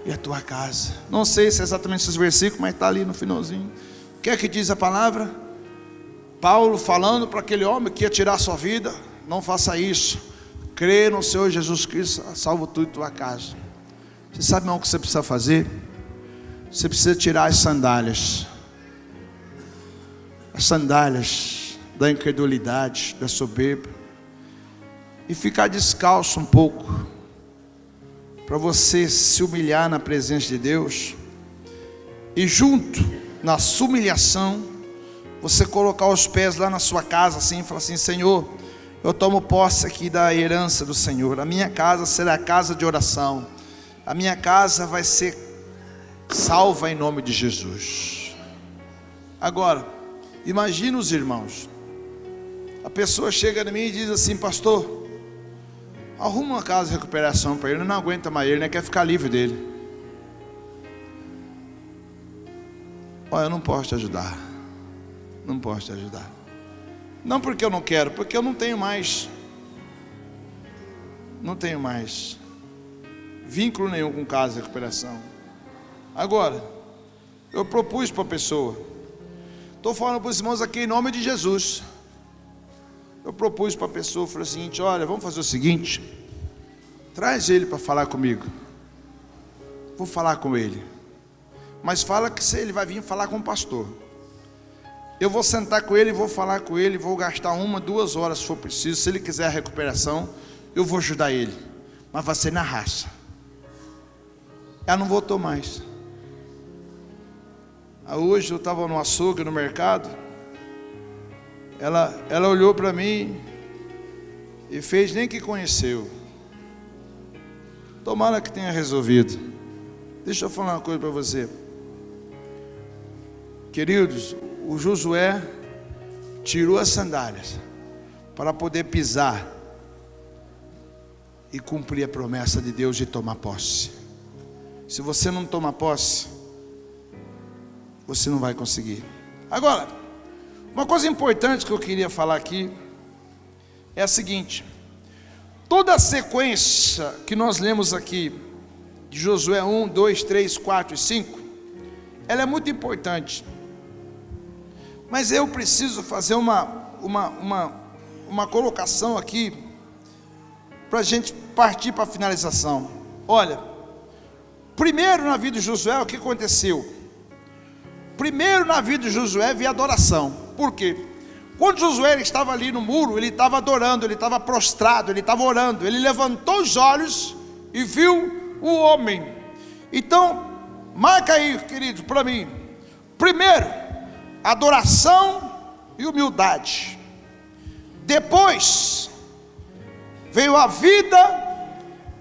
e a tua casa. Não sei se é exatamente esses versículos, mas está ali no finalzinho. O que é que diz a palavra? Paulo falando para aquele homem que ia tirar a sua vida: não faça isso, crê no Senhor Jesus Cristo, salvo tu e tua casa. Você sabe o que você precisa fazer? Você precisa tirar as sandálias da incredulidade, da soberba, e ficar descalço um pouco, para você se humilhar na presença de Deus, e junto na sua humilhação, você colocar os pés lá na sua casa assim, e falar assim: Senhor, eu tomo posse aqui da herança do Senhor. A minha casa será casa de oração, a minha casa vai ser salva em nome de Jesus. Agora, imagina os irmãos, a pessoa chega a mim e diz assim: pastor, arruma uma casa de recuperação para ele, não aguenta mais ele, quer ficar livre dele. Olha, eu não posso te ajudar. Não posso te ajudar. Não porque eu não quero, porque eu não tenho mais vínculo nenhum com casa de recuperação. Agora, eu propus para a pessoa, estou falando para os irmãos aqui em nome de Jesus. Eu propus para a pessoa, falei o seguinte: olha, vamos fazer o seguinte, traz ele para falar comigo. Vou falar com ele, mas fala que se ele vai vir falar com o pastor. Eu vou sentar com ele, vou falar com ele, vou gastar 1, 2 horas se for preciso. Se ele quiser a recuperação, eu vou ajudar ele, mas vai ser na raça. Ela não voltou mais. Hoje eu estava no açougue, no mercado. Ela olhou para mim e fez nem que conheceu. Tomara que tenha resolvido. Deixa eu falar uma coisa para você, queridos. O Josué tirou as sandálias para poder pisar e cumprir a promessa de Deus de tomar posse. Se você não tomar posse, você não vai conseguir. Agora, uma coisa importante que eu queria falar aqui é a seguinte: toda a sequência que nós lemos aqui de Josué 1, 2, 3, 4 e 5, ela é muito importante. Mas eu preciso fazer uma colocação aqui, para a gente partir para a finalização. Olha, primeiro na vida de Josué, o que aconteceu? Primeiro na vida de Josué veio a adoração. Por quê? Quando Josué estava ali no muro, ele estava adorando, ele estava prostrado, ele estava orando. Ele levantou os olhos e viu o homem. Então, marca aí, querido, para mim. Primeiro, adoração e humildade. Depois, veio a vida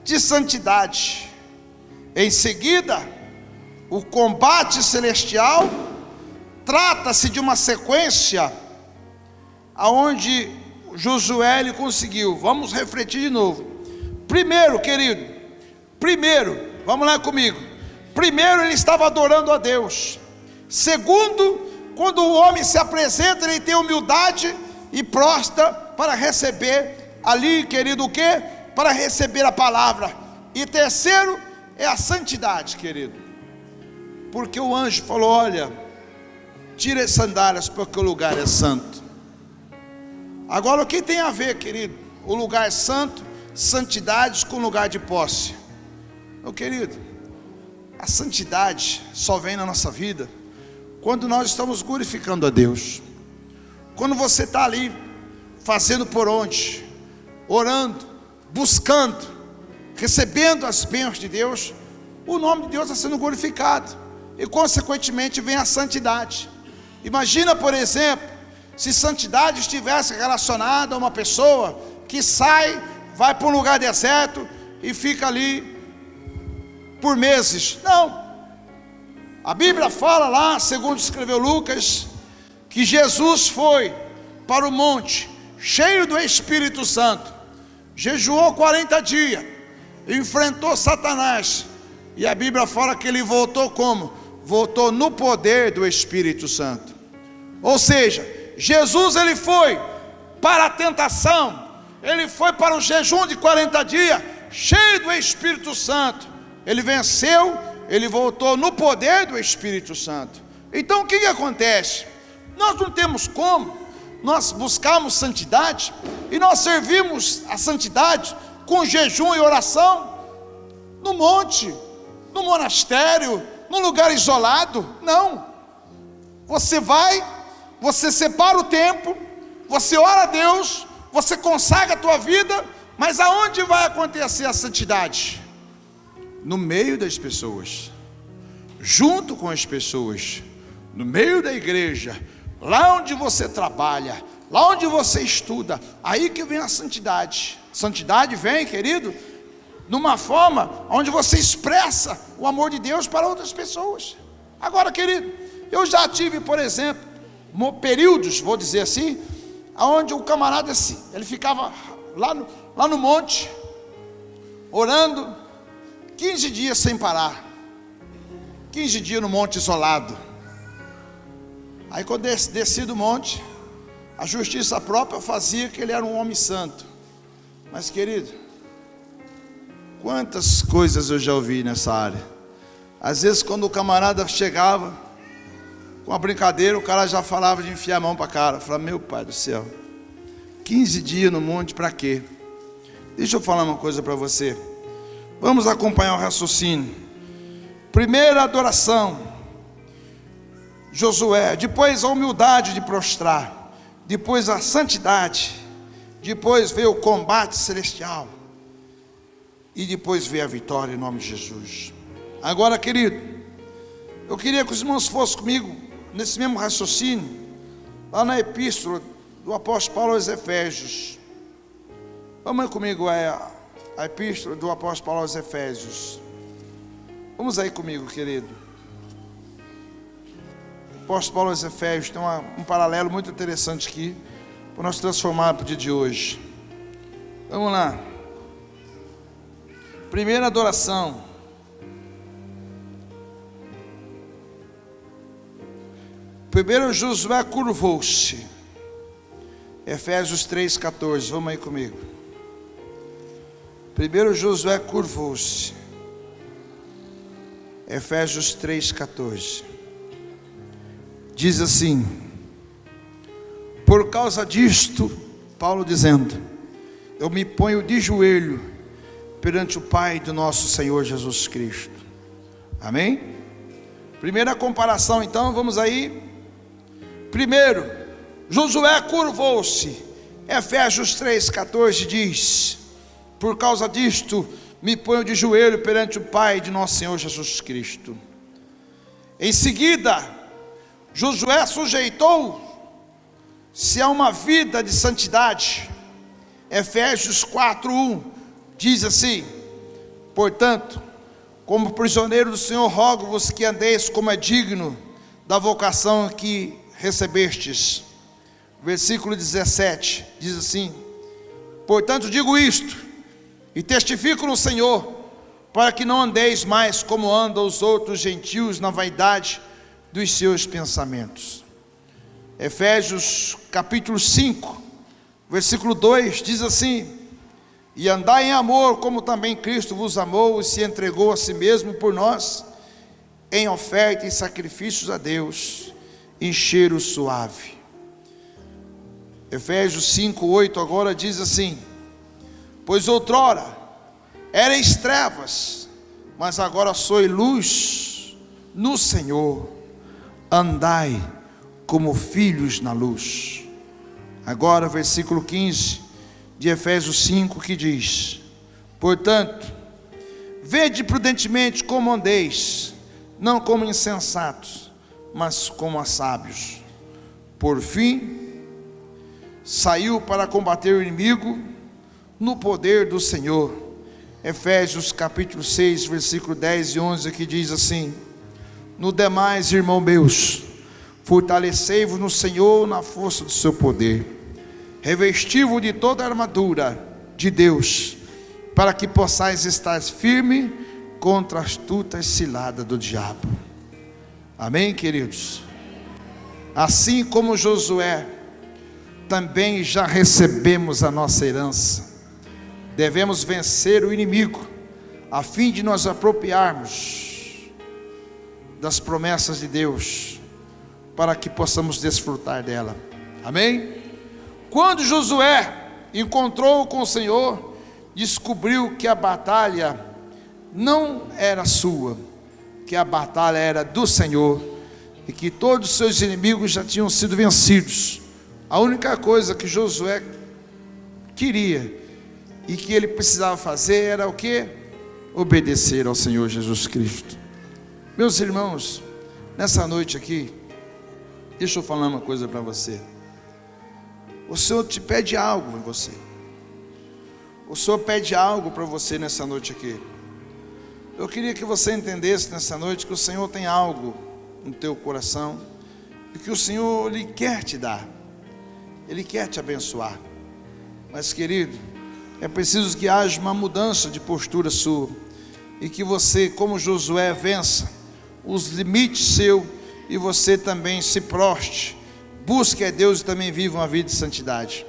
de santidade. Em seguida, o combate celestial. Trata-se de uma sequência aonde Josué ele conseguiu. Vamos refletir de novo. Primeiro, querido, vamos lá comigo. Primeiro, ele estava adorando a Deus. Segundo, quando o homem se apresenta, ele tem humildade e prostra para receber ali, querido, o quê? Para receber a palavra. E terceiro é a santidade, querido, porque o anjo falou: olha, tire as sandálias, porque o lugar é santo. Agora, o que tem a ver, querido, o lugar santo, santidade com lugar de posse? Meu querido, a santidade só vem na nossa vida quando nós estamos glorificando a Deus. Quando você está ali fazendo por onde, orando, buscando, recebendo as bênçãos de Deus, o nome de Deus está sendo glorificado, e consequentemente vem a santidade. Imagina, por exemplo, se santidade estivesse relacionada a uma pessoa que sai, vai para um lugar deserto e fica ali por meses. Não, a Bíblia fala lá, segundo escreveu Lucas, que Jesus foi para o monte, cheio do Espírito Santo, jejuou 40 dias, enfrentou Satanás, e a Bíblia fala que ele voltou como? Voltou no poder do Espírito Santo. Ou seja, Jesus ele foi para a tentação, ele foi para o jejum de 40 dias, cheio do Espírito Santo, ele venceu, ele voltou no poder do Espírito Santo. Então o que acontece? Nós não temos como nós buscarmos santidade, e nós servimos a santidade com jejum e oração no monte, no monastério, num lugar isolado. Não, você vai, você separa o tempo, você ora a Deus, você consagra a tua vida, mas aonde vai acontecer a santidade? No meio das pessoas, junto com as pessoas, no meio da igreja, lá onde você trabalha, lá onde você estuda, aí que vem a santidade. Santidade vem, querido, numa forma onde você expressa o amor de Deus para outras pessoas. Agora, querido, eu já tive, por exemplo, períodos, vou dizer assim, onde o camarada, ele ficava lá no monte, orando, 15 dias sem parar, 15 dias no monte isolado. Aí quando desci do monte, a justiça própria fazia que ele era um homem santo. Mas, querido, quantas coisas eu já ouvi nessa área. Às vezes quando o camarada chegava com a brincadeira, o cara já falava de enfiar a mão para a cara. Eu falava: meu pai do céu, 15 dias no monte para quê? Deixa eu falar uma coisa para você. Vamos acompanhar o raciocínio. Primeira adoração, Josué, depois a humildade de prostrar, depois a santidade, depois veio o combate celestial, e depois veio a vitória em nome de Jesus. Agora, querido, eu queria que os irmãos fossem comigo nesse mesmo raciocínio, lá na epístola do apóstolo Paulo aos Efésios. Vamos comigo a epístola do apóstolo Paulo aos Efésios. Vamos aí comigo, querido. O apóstolo Paulo aos Efésios tem um paralelo muito interessante aqui, para nós transformar para o dia de hoje. Vamos lá. Primeira adoração. Primeiro Josué curvou-se. Efésios 3,14. Vamos aí comigo. Primeiro Josué curvou-se. Efésios 3,14. Diz assim: por causa disto, Paulo dizendo, eu me ponho de joelho perante o Pai do nosso Senhor Jesus Cristo. Amém? Primeira comparação, então, vamos aí. Primeiro, Josué curvou-se. Efésios 3,14 diz: por causa disto me ponho de joelho perante o Pai de nosso Senhor Jesus Cristo. Em seguida, Josué sujeitou-se a uma vida de santidade. Efésios 4:1 diz assim: portanto, como prisioneiro do Senhor, rogo-vos que andeis como é digno da vocação que recebestes. Versículo 17 diz assim: portanto digo isto, e testifico no Senhor, para que não andeis mais como andam os outros gentios na vaidade dos seus pensamentos. Efésios capítulo 5, versículo 2 diz assim: e andai em amor, como também Cristo vos amou e se entregou a si mesmo por nós, em oferta e sacrifícios a Deus, em cheiro suave. Efésios 5:8 agora diz assim: pois outrora erais trevas, mas agora sois luz no Senhor, andai como filhos na luz. Agora versículo 15 de Efésios 5, que diz: portanto, vede prudentemente como andeis, não como insensatos, mas como a sábios. Por fim, saiu para combater o inimigo no poder do Senhor. Efésios capítulo 6, versículo 10 e 11, que diz assim: no demais, irmãos meus, fortalecei-vos no Senhor na força do seu poder, revesti-vos de toda a armadura de Deus, para que possais estar firme contra as astutas ciladas do diabo. Amém, queridos? Assim como Josué, também já recebemos a nossa herança. Devemos vencer o inimigo, a fim de nos apropriarmos das promessas de Deus, para que possamos desfrutar dela. Amém? Quando Josué encontrou com o Senhor, descobriu que a batalha não era sua, que a batalha era do Senhor, e que todos os seus inimigos já tinham sido vencidos. A única coisa que Josué queria e que ele precisava fazer era o quê? Obedecer ao Senhor Jesus Cristo. Meus irmãos, nessa noite aqui, deixa eu falar uma coisa para você. O Senhor te pede algo em você. O Senhor pede algo para você nessa noite aqui. Eu queria que você entendesse nessa noite que o Senhor tem algo no teu coração e que o Senhor, Ele quer te dar, Ele quer te abençoar. Mas, querido, é preciso que haja uma mudança de postura sua e que você, como Josué, vença os limites seus e você também se proste, busque a Deus e também viva uma vida de santidade.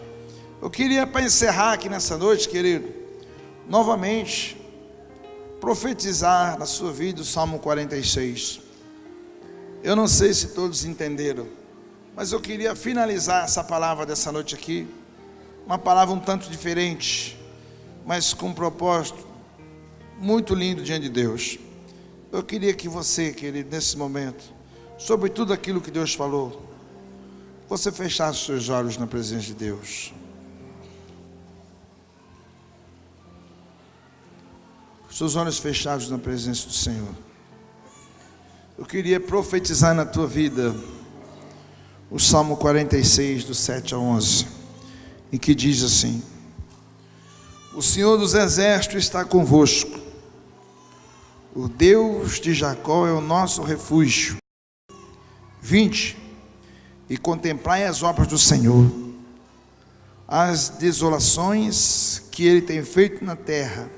Eu queria, para encerrar aqui nessa noite, querido, novamente profetizar na sua vida o Salmo 46. Eu não sei se todos entenderam, mas eu queria finalizar essa palavra dessa noite aqui, uma palavra um tanto diferente, mas com um propósito muito lindo diante de Deus. Eu queria que você, querido, nesse momento, sobre tudo aquilo que Deus falou, você fechasse os seus olhos na presença de Deus. Seus olhos fechados na presença do Senhor. Eu queria profetizar na tua vida o Salmo 46, do 7 ao 11, em que diz assim: o Senhor dos exércitos está convosco, o Deus de Jacó é o nosso refúgio. 20. E contemplai as obras do Senhor, as desolações que Ele tem feito na terra.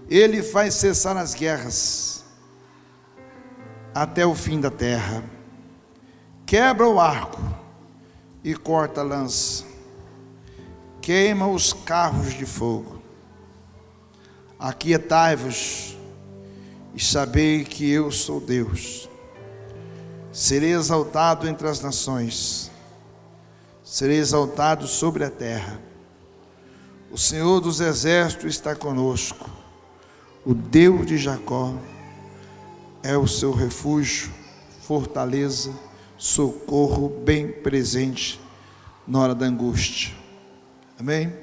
Ele faz cessar as guerras até o fim da terra. Quebra o arco e corta a lança, queima os carros de fogo. Aquietai-vos e sabei que eu sou Deus. Serei exaltado entre as nações, serei exaltado sobre a terra. O Senhor dos exércitos está conosco, o Deus de Jacó é o seu refúgio, fortaleza, socorro bem presente na hora da angústia. Amém?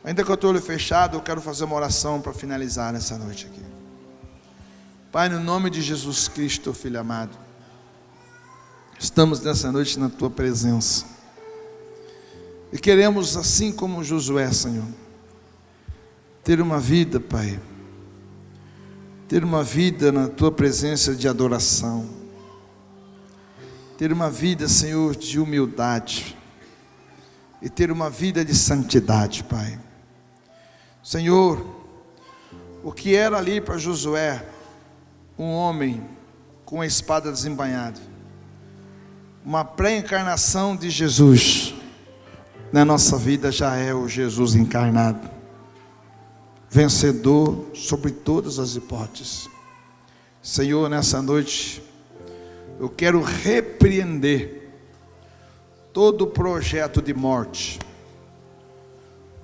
Ainda com o teu olho fechado, eu quero fazer uma oração para finalizar nessa noite aqui. Pai, no nome de Jesus Cristo, Filho amado, estamos nessa noite na tua presença. E queremos, assim como Josué, Senhor, ter uma vida, Pai, ter uma vida na tua presença de adoração, ter uma vida, Senhor, de humildade, e ter uma vida de santidade, Pai. Senhor, o que era ali para Josué, um homem com a espada desembainhada, uma pré-encarnação de Jesus, na nossa vida já é o Jesus encarnado, vencedor sobre todas as hipóteses. Senhor, nessa noite, eu quero repreender todo projeto de morte,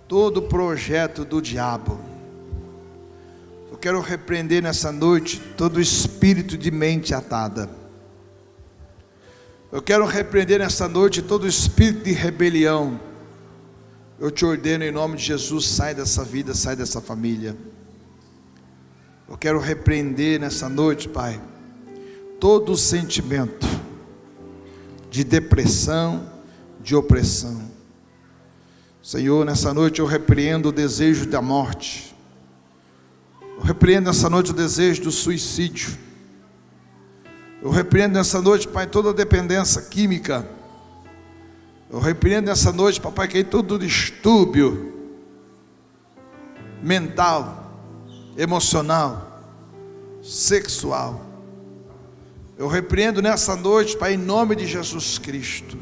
todo projeto do diabo. Eu quero repreender nessa noite todo espírito de mente atada. Eu quero repreender nessa noite todo espírito de rebelião. Eu te ordeno em nome de Jesus, sai dessa vida, sai dessa família. Eu quero repreender nessa noite, Pai, todo sentimento de depressão, de opressão. Senhor, nessa noite eu repreendo o desejo da morte. Eu repreendo nessa noite o desejo do suicídio. Eu repreendo nessa noite, Pai, toda a dependência química. Eu repreendo nessa noite, Papai, que todo distúrbio mental, emocional, sexual. Eu repreendo nessa noite, Pai, em nome de Jesus Cristo,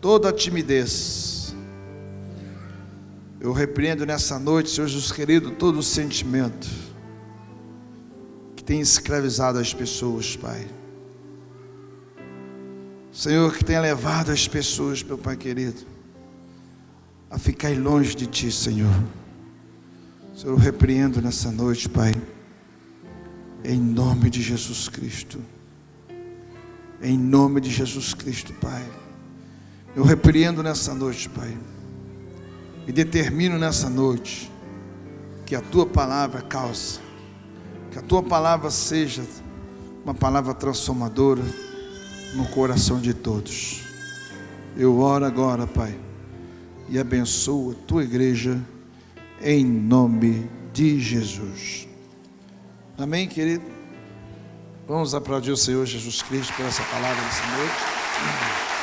toda timidez. Eu repreendo nessa noite, Senhor Jesus querido, todo sentimento que tem escravizado as pessoas, Pai. Senhor, que tenha levado as pessoas, meu Pai querido, a ficar longe de Ti, Senhor. Senhor, eu repreendo nessa noite, Pai, em nome de Jesus Cristo. Em nome de Jesus Cristo, Pai. Eu repreendo nessa noite, Pai, e determino nessa noite que a Tua palavra cause, que a Tua palavra seja uma palavra transformadora no coração de todos. Eu oro agora, Pai, e abençoo a Tua igreja em nome de Jesus. Amém, querido? Vamos aplaudir o Senhor Jesus Cristo por essa palavra dessa noite.